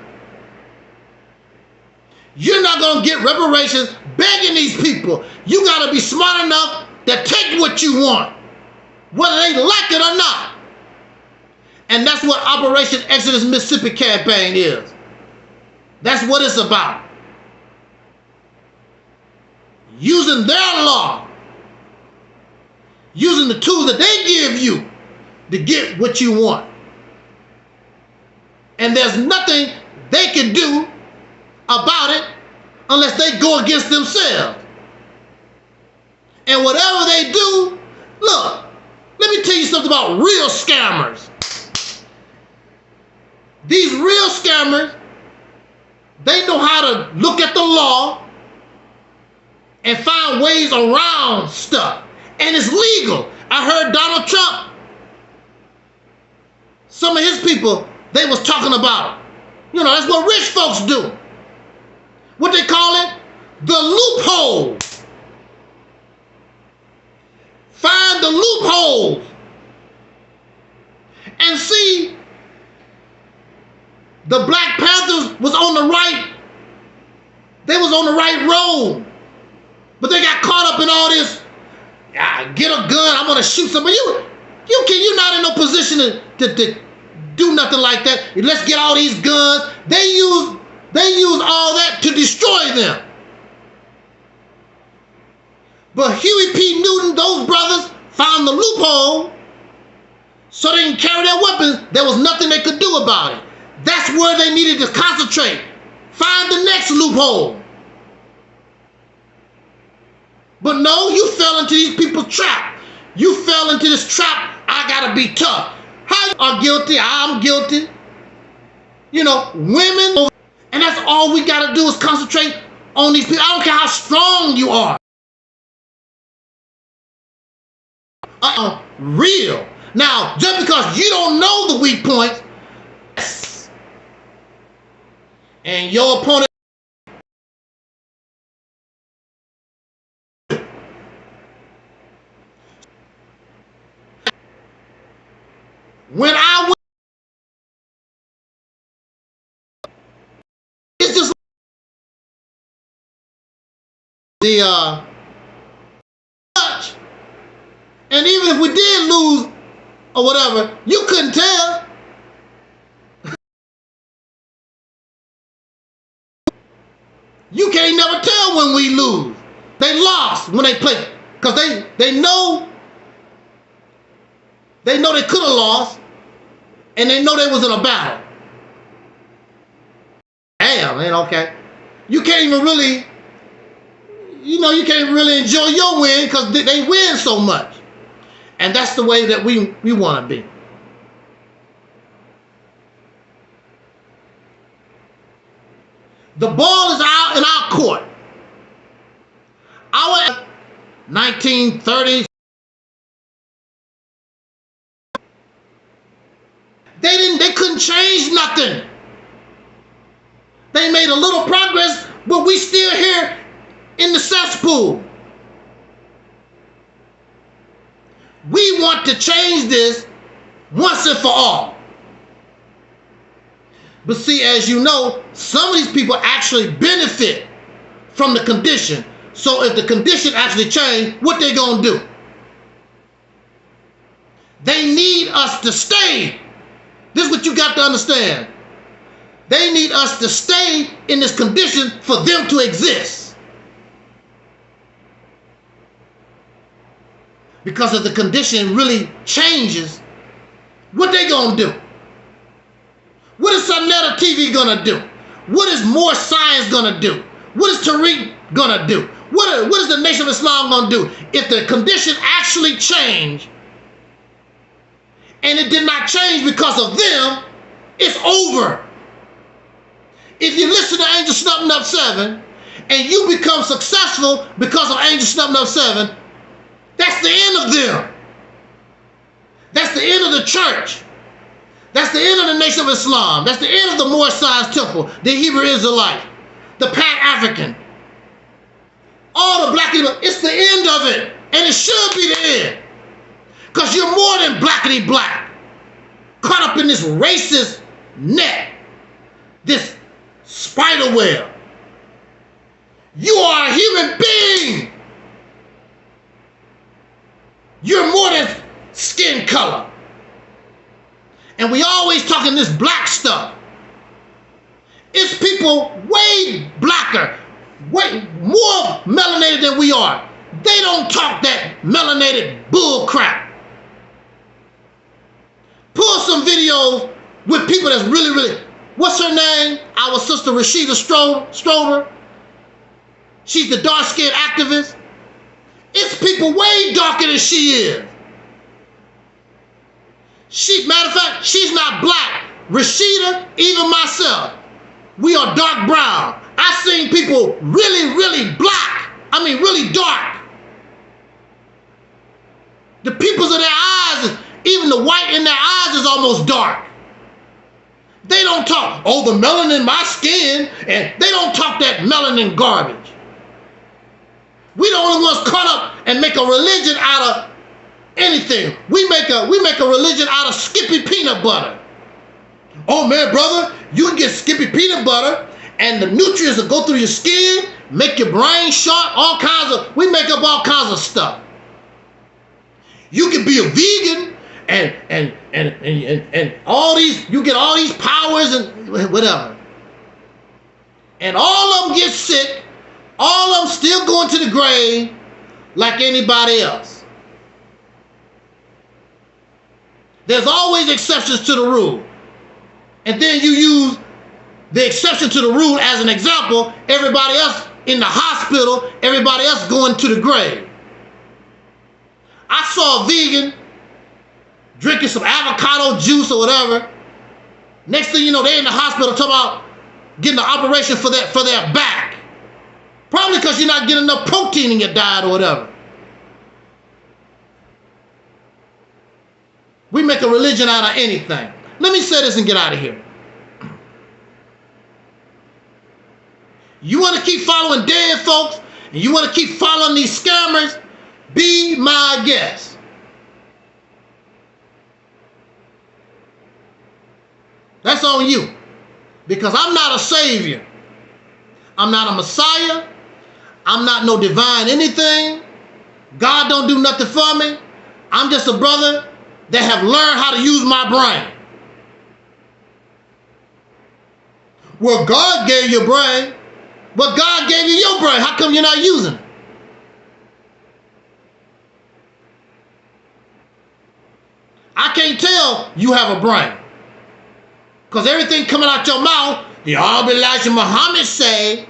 You're not going to get reparations begging these people. You got to be smart enough to take what you want, whether they like it or not. And that's what Operation Exodus Mississippi campaign is. That's what it's about. Using their law, using the tools that they give you to get what you want. And there's nothing they can do about it unless they go against themselves. And whatever they do, look, let me tell you something about real scammers. These real scammers, they know how to look at the law and find ways around stuff. And it's legal. I heard Donald Trump, some of his people, they was talking about, you know, that's what rich folks do. What they call it? The loophole. Find the loopholes. And see, the Black Panthers was on the right. They was on the right road. But they got caught up in all this, get a gun, I'm gonna shoot somebody. You're not in no position to do nothing like that. Let's get all these guns. They use all that to destroy them. But Huey P. Newton, those brothers, found the loophole so they can carry their weapons. There was nothing they could do about it. That's where they needed to concentrate. Find the next loophole. But no, you fell into these people's trap. You fell into this trap, I gotta be tough. How you are guilty, I'm guilty. You know, women, and that's all we gotta do is concentrate on these people. I don't care how strong you are. Real. Now, just because you don't know the weak points, and your opponent when I went, it's just the touch. And even if we did lose or whatever, you couldn't tell. You can't never tell when we lose. They lost when they played, because they know they could have lost, and they know they was in a battle. Damn, man, okay. You can't even really, you can't really enjoy your win because they win so much. And that's the way that we want to be. The ball is out in our court. Our 1930s, they couldn't change nothing. They made a little progress, but we still here in the cesspool. We want to change this once and for all. But see, as you know, some of these people actually benefit from the condition. So if the condition actually changed, what they gonna do? They need us to stay. This is what you got to understand. They need us to stay in this condition for them to exist. Because if the condition really changes, what they gonna do? What is Sunetta TV gonna do? What is More Science gonna do? What is Tariq gonna do? What is the Nation of Islam gonna do? If the condition actually changed, and it did not change because of them, it's over. If you listen to Angel Snubbing Up 7 and you become successful because of Angel Snubbing Up 7, that's the end of them. That's the end of the church. That's the end of the Nation of Islam. That's the end of the Moorish Science Temple, the Hebrew Israelite, the Pan-African, all the black people. It's the end of it, and it should be the end. Because you're more than blackity black, caught up in this racist net, this spider web. You are a human being. You're more than skin color. And we always talking this black stuff. It's people way blacker, way more melanated than we are. They don't talk that melanated bull crap. Pull some videos with people that's really, what's her name? Our sister Rashida Strober. She's the dark-skinned activist. It's people way darker than she is. Matter of fact, she's not black. Rashida, even myself, we are dark brown. I've seen people really black. I mean, really dark. The pupils of their eyes, even the white in their eyes is almost dark. They don't talk, oh, the melanin in my skin, and they don't talk that melanin garbage. We the only ones caught up and make a religion out of anything. We make a religion out of Skippy peanut butter. Oh man, brother, you can get Skippy peanut butter and the nutrients will go through your skin, make your brain sharp, we make up all kinds of stuff. You can be a vegan and all these, you get all these powers and whatever. And all of them get sick, all of them still going to the grave like anybody else. There's always exceptions to the rule. And then you use the exception to the rule as an example, everybody else in the hospital, everybody else going to the grave. I saw a vegan drinking some avocado juice or whatever. Next thing you know, they're in the hospital talking about getting an operation for their back. Probably because you're not getting enough protein in your diet or whatever. We make a religion out of anything. Let me say this and get out of here. You want to keep following dead folks, and you want to keep following these scammers, be my guest. That's on you. Because I'm not a savior. I'm not a messiah. I'm not no divine anything. God don't do nothing for me. I'm just a brother that have learned how to use my brain. Well, God gave you a brain. But God gave you your brain. How come you're not using it? I can't tell you have a brain. Because everything coming out your mouth, the Honorable Elijah Muhammad say,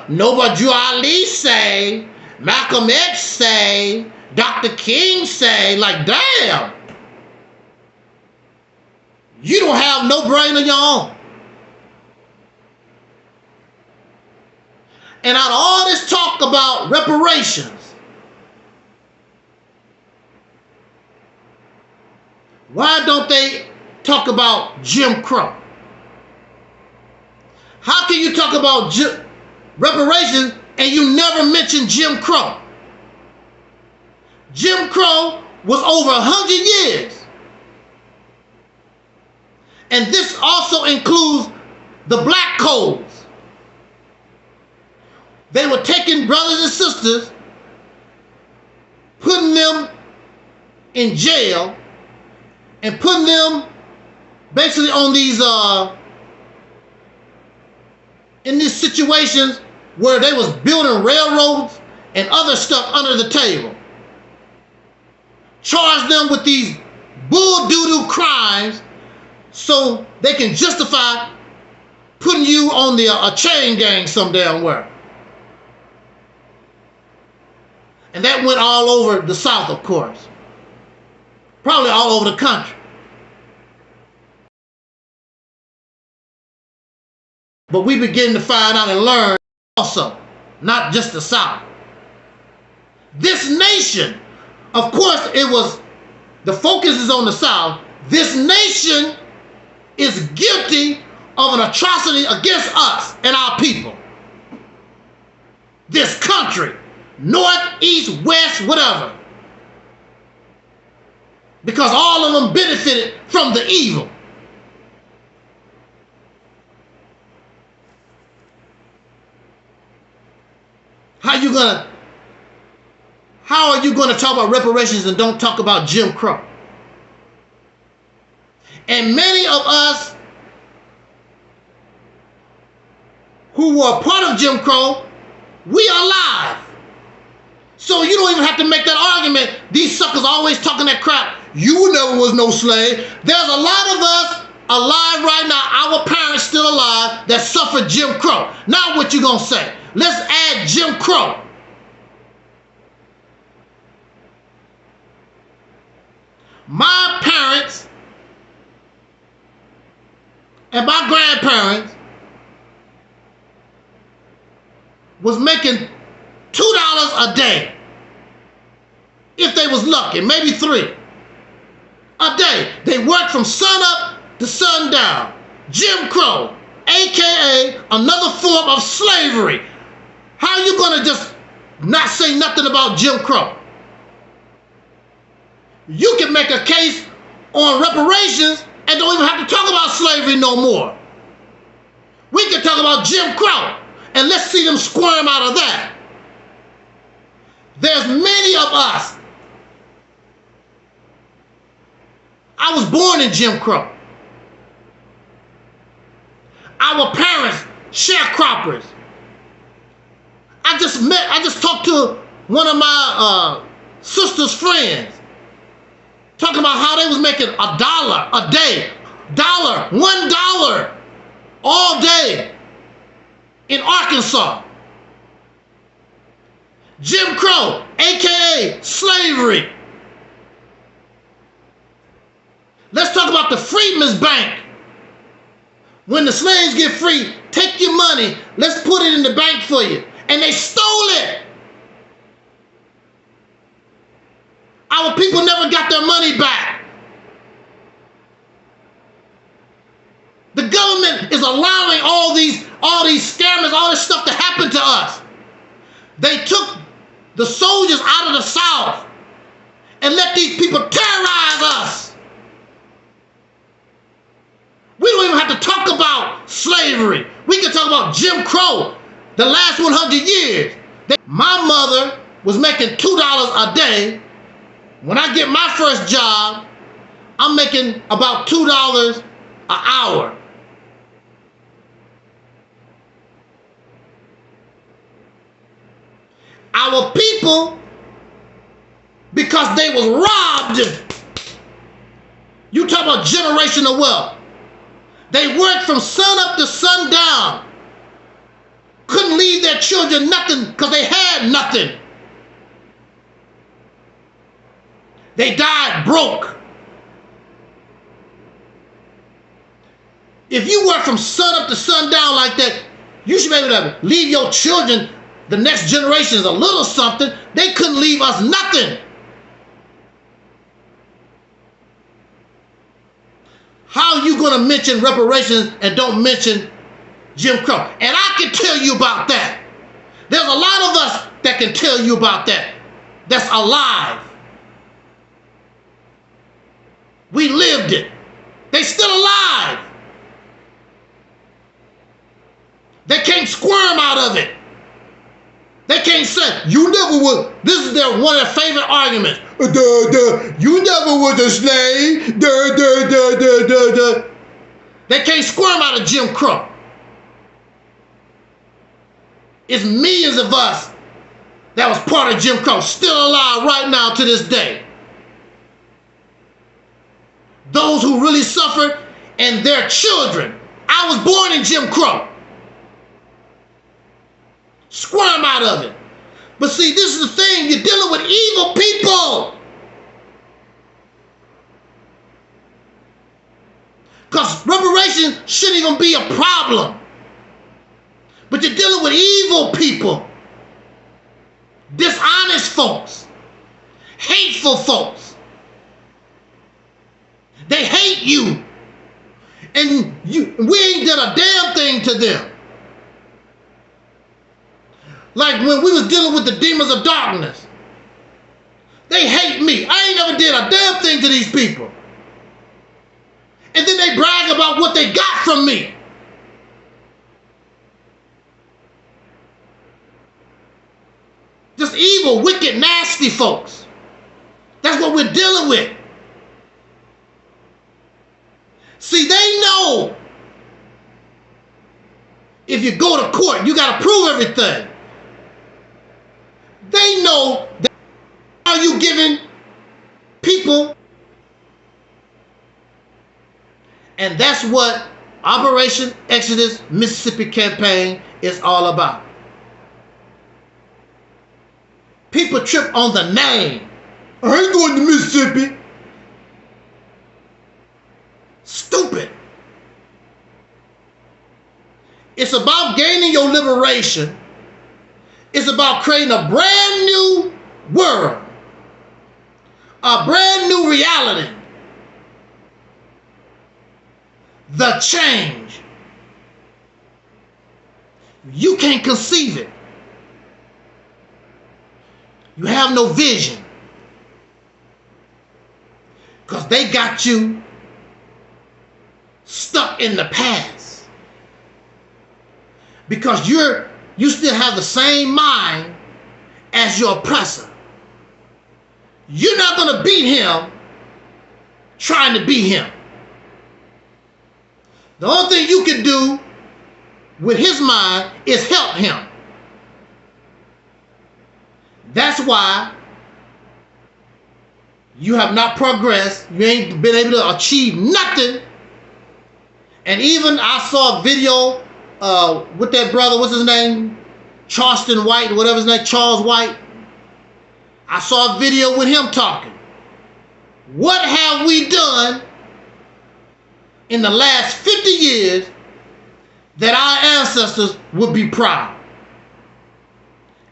Noble Drew Ali say, Malcolm X say, Dr. King say, like, damn. You don't have no brain of your own. And out of all this talk about reparations, why don't they talk about Jim Crow? How can you talk about reparations and you never mention Jim Crow? Jim Crow was over 100 years. And this also includes the black codes. They were taking brothers and sisters, putting them in jail, and putting them basically on these in these situations where they was building railroads and other stuff under the table. Charge them with these bull doo-doo crimes so they can justify putting you on a chain gang some damn where. And that went all over the South, of course. Probably all over the country. But we begin to find out and learn also, not just the South. This nation, of course, the focus is on the South. This nation is guilty of an atrocity against us and our people. This country, north, east, west, whatever. Because all of them benefited from the evil. How are you gonna talk about reparations and don't talk about Jim Crow? And many of us who were part of Jim Crow, we are alive. So you don't even have to make that argument. These suckers always talking that crap. You never was no slave. There's a lot of us alive right now, our parents still alive, that suffered Jim Crow. Now what you gonna say? Let's add Jim Crow. My parents and my grandparents was making $2 a day. If they was lucky, maybe $3 a day. They worked from sun up to sundown. Jim Crow, AKA another form of slavery. How are you gonna just not say nothing about Jim Crow? You can make a case on reparations and don't even have to talk about slavery no more. We can talk about Jim Crow and let's see them squirm out of that. There's many of us. I was born in Jim Crow. Our parents, sharecroppers. I just talked to one of my sister's friends, talking about how they was making $1 a day, $1 all day in Arkansas. Jim Crow, AKA slavery. Let's talk about the Freedmen's Bank. When the slaves get free, take your money, let's put it in the bank for you. And they stole it. Our people never got their money back. The government is allowing all these scammers, all this stuff to happen to us. They took the soldiers out of the South and let these people terrorize us. We don't even have to talk about slavery. We can talk about Jim Crow, the last 100 years. My mother was making $2 a day. When I get my first job, I'm making about $2 an hour. Our people, because they was robbed, you talk about generational wealth. They worked from sun up to sundown. Couldn't leave their children nothing because they had nothing. They died broke. If you work from sun up to sundown like that, you should be able to leave your children, the next generations, a little something. They couldn't leave us nothing. How are you going to mention reparations and don't mention Jim Crow? And I can tell you about that. There's a lot of us that can tell you about that. That's alive. We lived it. They still alive. They can't squirm out of it. They can't say, you never was, this is one of their favorite arguments. You never was a slave. They can't squirm out of Jim Crow. It's millions of us that was part of Jim Crow still alive right now to this day. Those who really suffered and their children. I was born in Jim Crow. Squirm out of it. But see, this is the thing. You're dealing with evil people. Because reparations shouldn't even be a problem. But you're dealing with evil people. Dishonest folks. Hateful folks. They hate you. And we ain't done a damn thing to them. Like when we was dealing with the demons of darkness. They hate me. I ain't never did a damn thing to these people. And then they brag about what they got from me. Just evil, wicked, nasty folks. That's what we're dealing with. See, they know if you go to court, you got to prove everything. They know that are you giving people, and that's what Operation Exodus Mississippi campaign is all about. People trip on the name. I ain't going to Mississippi. Stupid. It's about gaining your liberation. It's about creating a brand new world. A brand new reality. The change. You can't conceive it. You have no vision. Because they got you stuck in the past. Because you still have the same mind as your oppressor. You're not going to beat him trying to beat him. The only thing you can do with his mind is help him. That's why you have not progressed. You ain't been able to achieve nothing. And even I saw a video with that brother, what's his name? Charleston White, whatever his name, Charles White. I saw a video with him talking. What have we done in the last 50 years that our ancestors would be proud?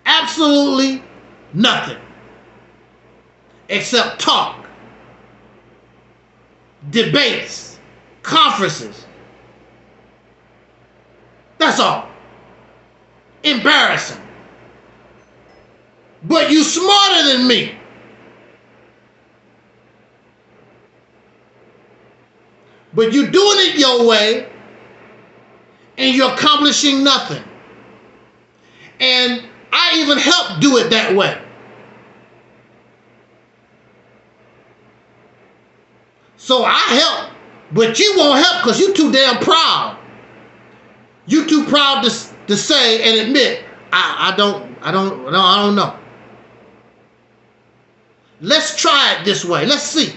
Absolutely nothing. Except talk, debates, conferences. That's all. Embarrassing. But you smarter than me. But you're doing it your way and you're accomplishing nothing. And I even helped do it that way. So I help, but you won't help because you're too damn proud. You're too proud to say and admit, I don't know. Let's try it this way. Let's see.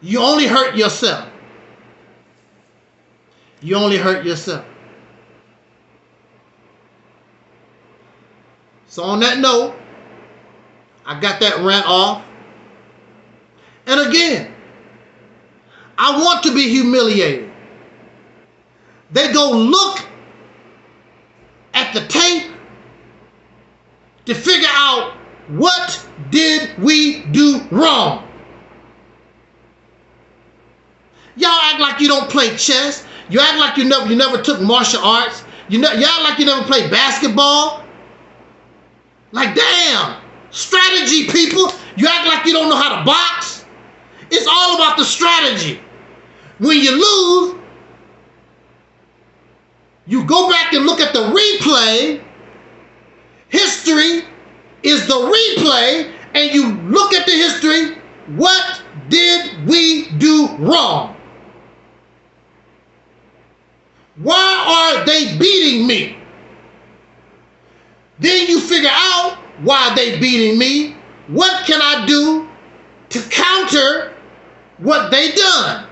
You only hurt yourself. You only hurt yourself. So on that note, I got that rant off. And again, I want to be humiliated. They go look at the tape to figure out what did we do wrong. Y'all act like you don't play chess. You act like you never took martial arts. You act like you never played basketball. Like, damn, strategy, people. You act like you don't know how to box. It's all about the strategy. When you lose, you go back and look at the replay. History is the replay, and you look at the history. What did we do wrong? Why are they beating me? Then you figure out why they beating me. What can I do to counter what they done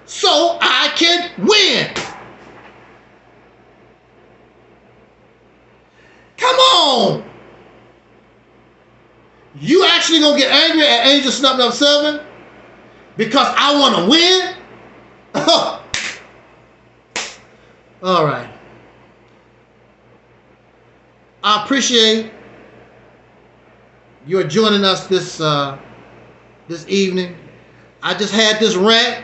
so I can win? Come on. You actually gonna get angry at Angel Snubbing Up 7 because I want to win? All right. I appreciate you joining us this evening. I just had this rant.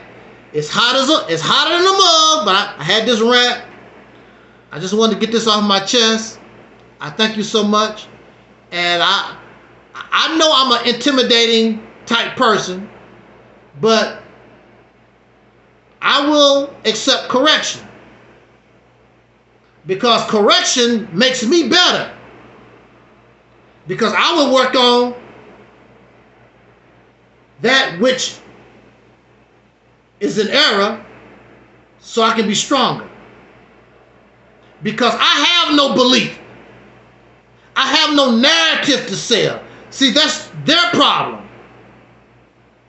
It's hotter than a mug, but I had this rant. I just wanted to get this off my chest. I thank you so much, and I know I'm an intimidating type person, but I will accept correction because correction makes me better. Because I will work on that which is an error so I can be stronger. Because I have no belief. I have no narrative to sell. See, that's their problem.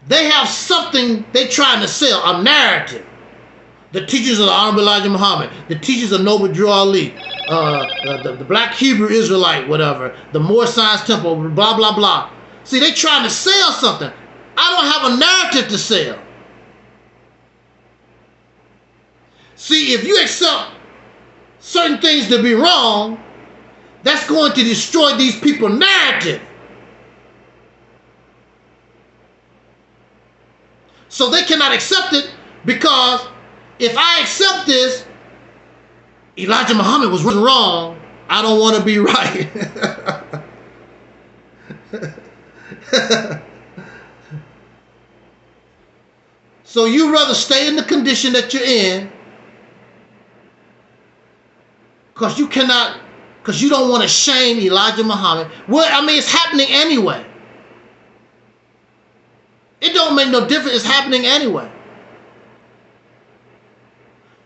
They have something they're trying to sell, a narrative. The teachings of the Honorable Elijah Muhammad, the teachings of Noble Drew Ali, the Black Hebrew Israelite, whatever, the Moore Science Temple, blah, blah, blah. See, they trying to sell something. I don't have a narrative to sell. See, if you accept certain things to be wrong, that's going to destroy these people's narrative. So they cannot accept it because if I accept this, Elijah Muhammad was wrong, I don't want to be right. So you rather stay in the condition that you're in because you don't want to shame Elijah Muhammad. Well, I mean, it's happening anyway. It don't make no difference. It's happening anyway.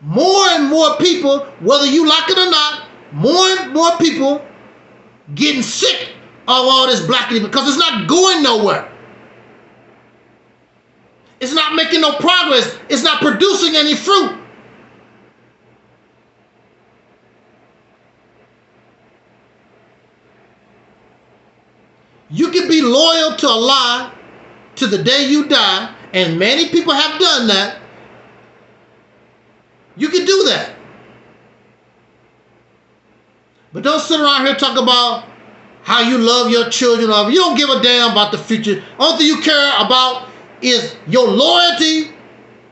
More and more people, whether you like it or not, more and more people getting sick of all this black because it's not going nowhere. It's not making no progress. It's not producing any fruit. You can be loyal to a lie to the day you die, and many people have done that. You can do that. But don't sit around here talk about how you love your children or you don't give a damn about the future. Only thing you care about is your loyalty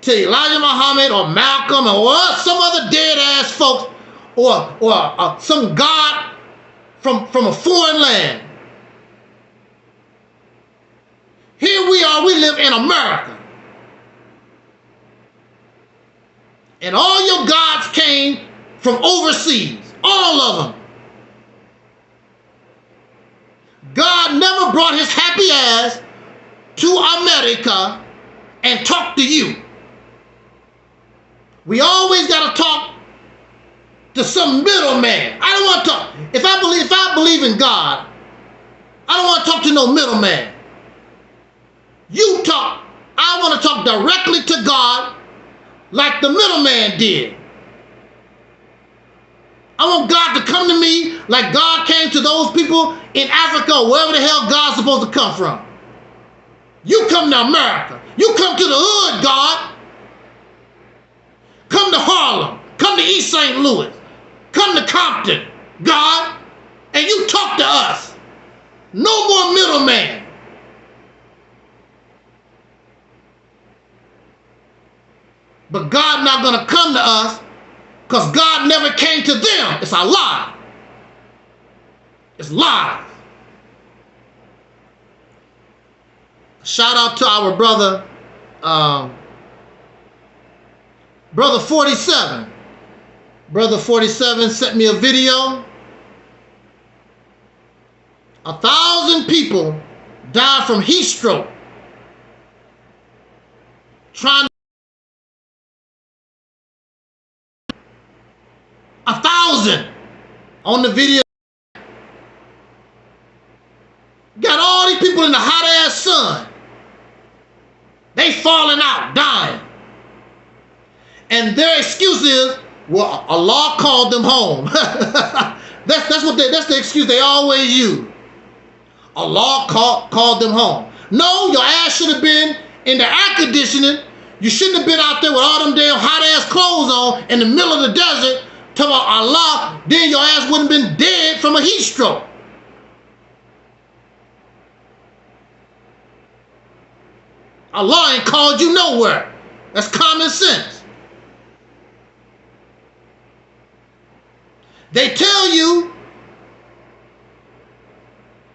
to Elijah Muhammad or Malcolm or some other dead ass folks or some god from a foreign land. Here we are, we live in America. And all your gods came from overseas, all of them. God never brought his happy ass to America and talked to you. We always got to talk to some middleman. I don't want to talk. If I believe in God, I don't want to talk to no middleman. You talk. I want to talk directly to God like the middleman did. I want God to come to me like God came to those people in Africa or wherever the hell God's supposed to come from. You come to America. You come to the hood, God. Come to Harlem. Come to East St. Louis. Come to Compton, God. And you talk to us. No more middleman. But God not going to come to us because God never came to them. It's a lie. It's lies. Shout out to our brother, Brother 47. Brother 47 sent me a video. 1,000 people died from heat stroke trying on the video. Got all these people in the hot ass sun. They falling out, dying. And their excuse is, well, Allah called them home. that's the excuse they always use. Allah called them home. No, your ass should have been in the air conditioning. You shouldn't have been out there with all them damn hot ass clothes on in the middle of the desert talking about Allah. Then your ass wouldn't have been dead from a heat stroke. Allah ain't called you nowhere. That's common sense. They tell you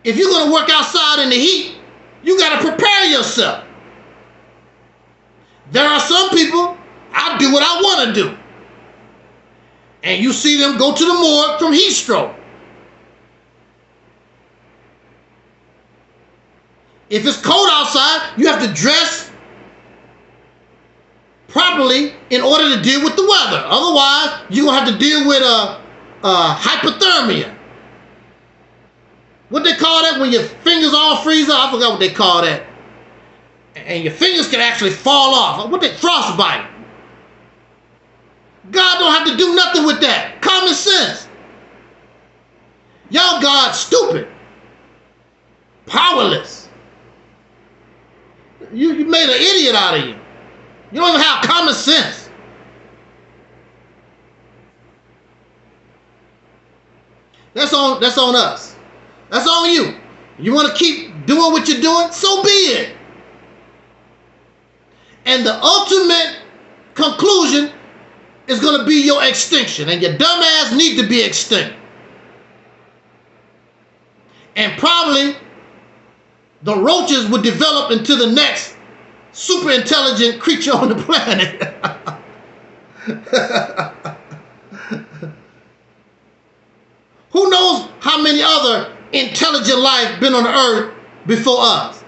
if you're going to work outside in the heat, you got to prepare yourself. There are some people, I do what I want to do. And you see them go to the morgue from heat stroke. If it's cold outside, you have to dress properly in order to deal with the weather. Otherwise, you're going to have to deal with hypothermia. What they call that when your fingers all freeze up? I forgot what they call that. And your fingers can actually fall off. What they frostbite. God don't have to do nothing with that. Common sense. Y'all God stupid. Powerless. You made an idiot out of you. You don't even have common sense. That's on us. That's on you. You want to keep doing what you're doing? So be it. And the ultimate conclusion is going to be your extinction. And your dumb ass need to be extinct. And probably the roaches would develop into the next super intelligent creature on the planet. Who knows how many other intelligent life been on the earth before us?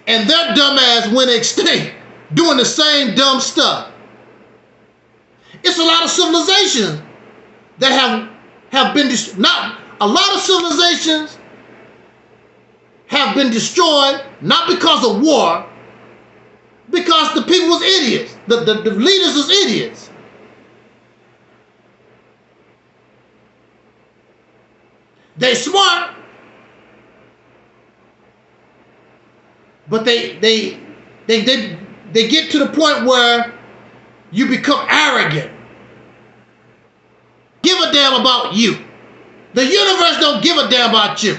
And their dumb ass went extinct doing the same dumb stuff. It's a lot of civilizations that have been not a lot of civilizations have been destroyed not because of war, because the people was idiots. The leaders was idiots. They smart, but they get to the point where you become arrogant. Give a damn about you. The universe don't give a damn about you.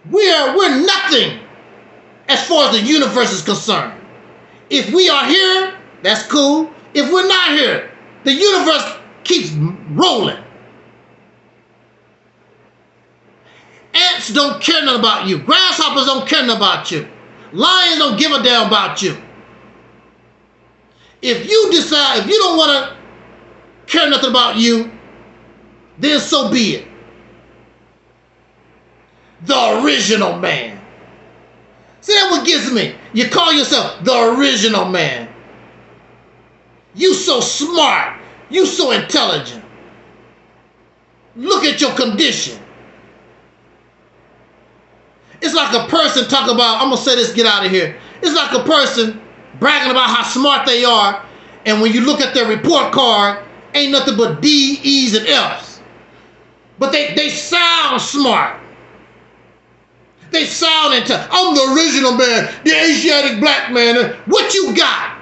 We're nothing as far as the universe is concerned. If we are here, that's cool. If we're not here, the universe keeps rolling. Ants don't care nothing about you. Grasshoppers don't care nothing about you. Lions don't give a damn about you. If you decide, if you don't want to care nothing about you, then so be it. The original man. See, that's what gets me. You call yourself the original man. You so smart. You so intelligent. Look at your condition. It's like a person talk about, I'm going to say this, get out of here. It's like a person bragging about how smart they are, and when you look at their report card, ain't nothing but D, E's, and F's. But they sound smart. They sound intelligent. I'm the original man, the Asiatic black man. What you got?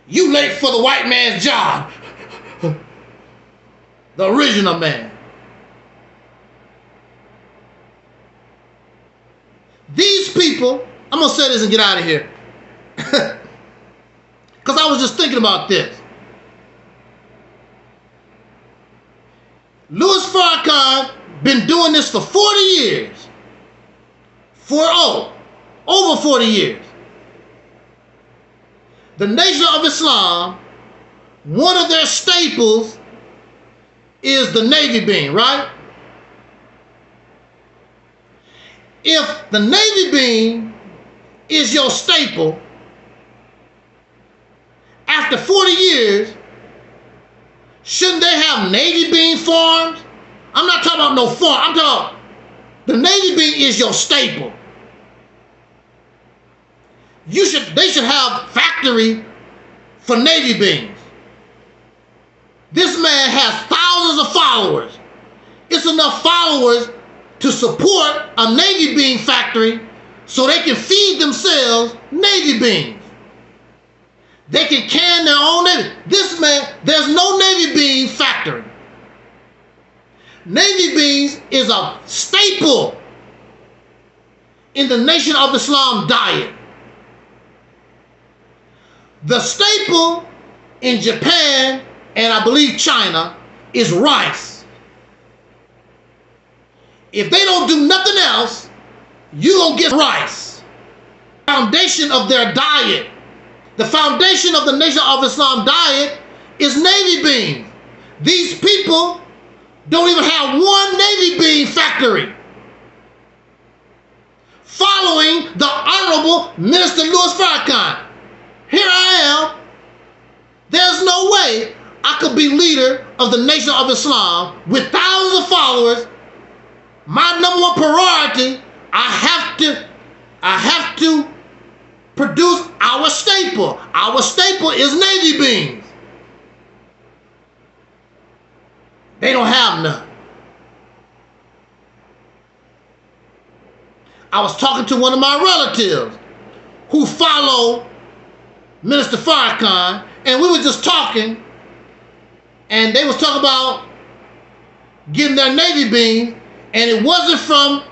You late for the white man's job. The original man. These people, I'm going to say this and get out of here. Because I was just thinking about this. Louis Farrakhan been doing this for 40 years. Over 40 years. The Nation of Islam, one of their staples is the navy bean, right? If the navy bean is your staple, after 40 years, Shouldn't they have Navy bean farms? I'm not talking about no farm. I'm talking about the Navy bean is your staple. They should have factory for Navy beans. This man has thousands of followers. It's enough followers to support a Navy bean factory so they can feed themselves Navy beans. They can can their own Navy. This man, there's no Navy bean factory. Navy beans is a staple in the Nation of Islam diet. The staple in Japan and I believe China is rice. If they don't do nothing else, you're going to get rice. Foundation of their diet. The foundation of the Nation of Islam diet is Navy beans. These people don't even have one Navy bean factory. Following the Honorable Minister Louis Farrakhan. Here I am. There's no way I could be leader of the Nation of Islam with thousands of followers. My number one priority, I have to produce our staple. Our staple is Navy beans. They don't have none. I was talking to one of my relatives who follow Minister Farrakhan, and we were just talking, and they was talking about getting their Navy beans, and it wasn't from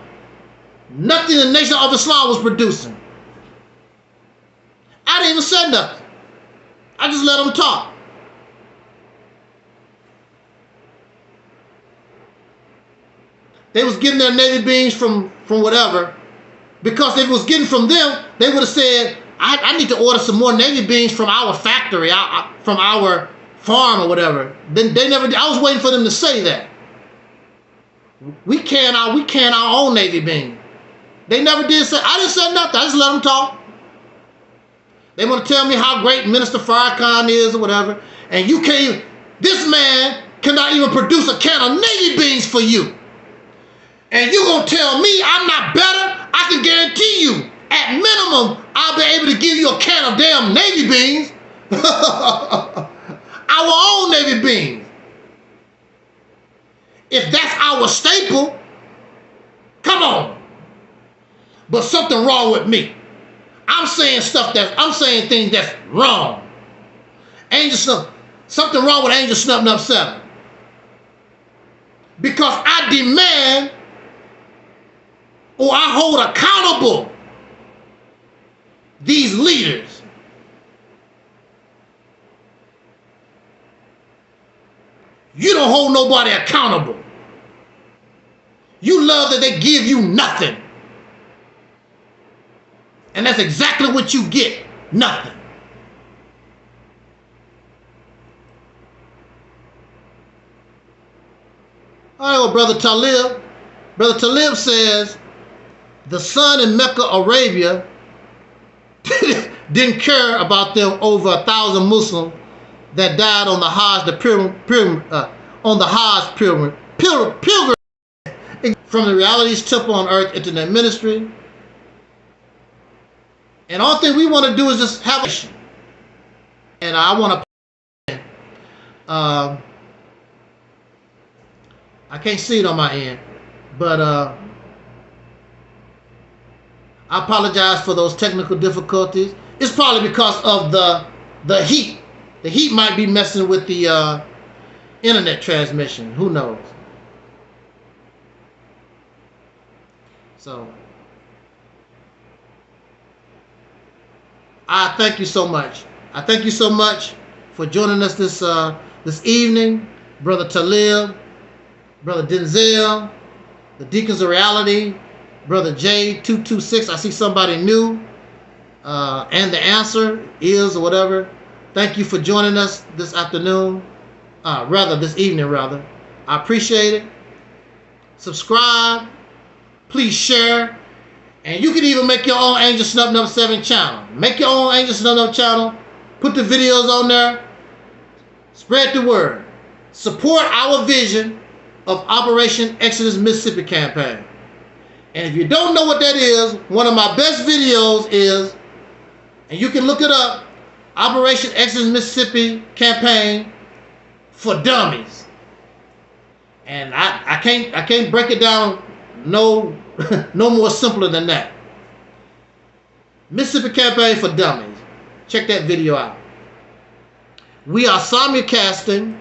nothing the Nation of Islam was producing. I didn't even say nothing. I just let them talk. They was getting their Navy beans from whatever, because if it was getting from them, they would have said, I need to order some more Navy beans from our factory, from our farm or whatever. Then they never did. I was waiting for them to say that. We can our own Navy beans. They never did say. I didn't say nothing. I just let them talk. They want to tell me how great Minister Farrakhan is or whatever, and you can't even, this man cannot even produce a can of Navy beans for you. And you gonna tell me I'm not better? I can guarantee you, at minimum, I'll be able to give you a can of damn Navy beans. Our own Navy beans. If that's our staple, come on. But something wrong with me. I'm saying things that's wrong. Something wrong with Angel Snub Nub 7. Because I demand, or I hold accountable, these leaders. You don't hold nobody accountable. You love that they give you nothing. And that's exactly what you get. Nothing. All right, well, Brother Talib says the sun in Mecca, Arabia didn't care about them over 1,000 Muslims that died on the Hajj, pilgrim from the Realities Temple on Earth Internet Ministry. And all thing we want to do is just have a, and I want to, I can't see it on my end, but I apologize for those technical difficulties. It's probably because of the heat. The heat might be messing with the internet transmission. Who knows? So I thank you so much. I thank you so much for joining us this evening, Brother Talib, Brother Denzel, the Deacons of Reality, Brother J226. I see somebody new, and the answer is or whatever. Thank you for joining us this afternoon, this evening rather. I appreciate it. Subscribe, please share. And you can even make your own Angel Snub Nub 7 channel. Make your own Angel Snub Nub channel. Put the videos on there. Spread the word. support our vision of Operation Exodus Mississippi campaign. And if you don't know what that is, one of my best videos is, and you can look it up, Operation Exodus Mississippi campaign for dummies. And I can't break it down no no more simpler than that. Mississippi campaign for dummies. Check that video out. We are simulcasting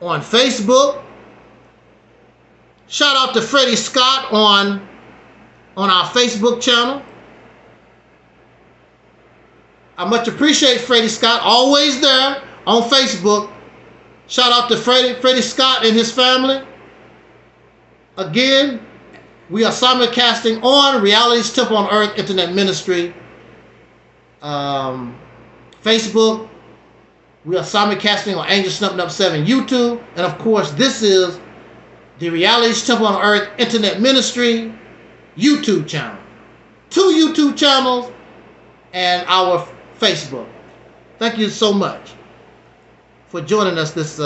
on Facebook. Shout out to Freddie Scott on our Facebook channel. I much appreciate Freddie Scott, always there on Facebook. Shout out to Freddie Scott and his family. Again, we are simulcasting on Reality's Temple on Earth Internet Ministry. Facebook. We are simulcasting on Angel Snubbing Up 7 YouTube. And of course, this is the Reality's Temple on Earth Internet Ministry YouTube channel. 2 YouTube channels and our Facebook. Thank you so much for joining us this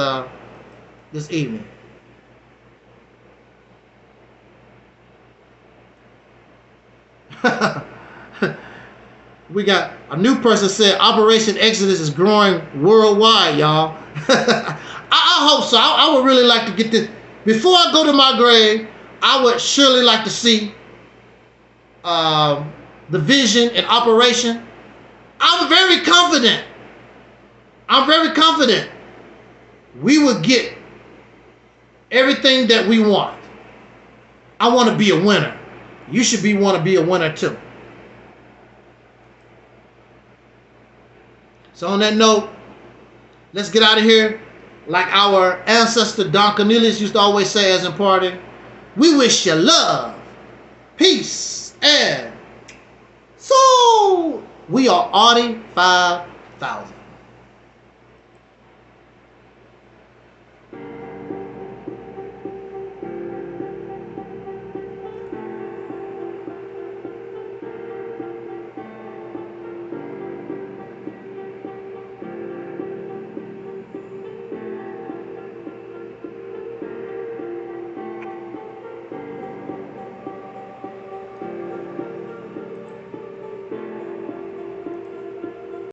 evening. We got a new person said Operation Exodus is growing worldwide, y'all. I hope so. I would really like to get this. Before I go to my grave, I would surely like to see the vision and operation. I'm very confident. We will get everything that we want. I want to be a winner. You should want to be a winner too. So on that note, let's get out of here. Like our ancestor Don Cornelius used to always say as in parting, we wish you love, peace, and soul. We are Audi 5000.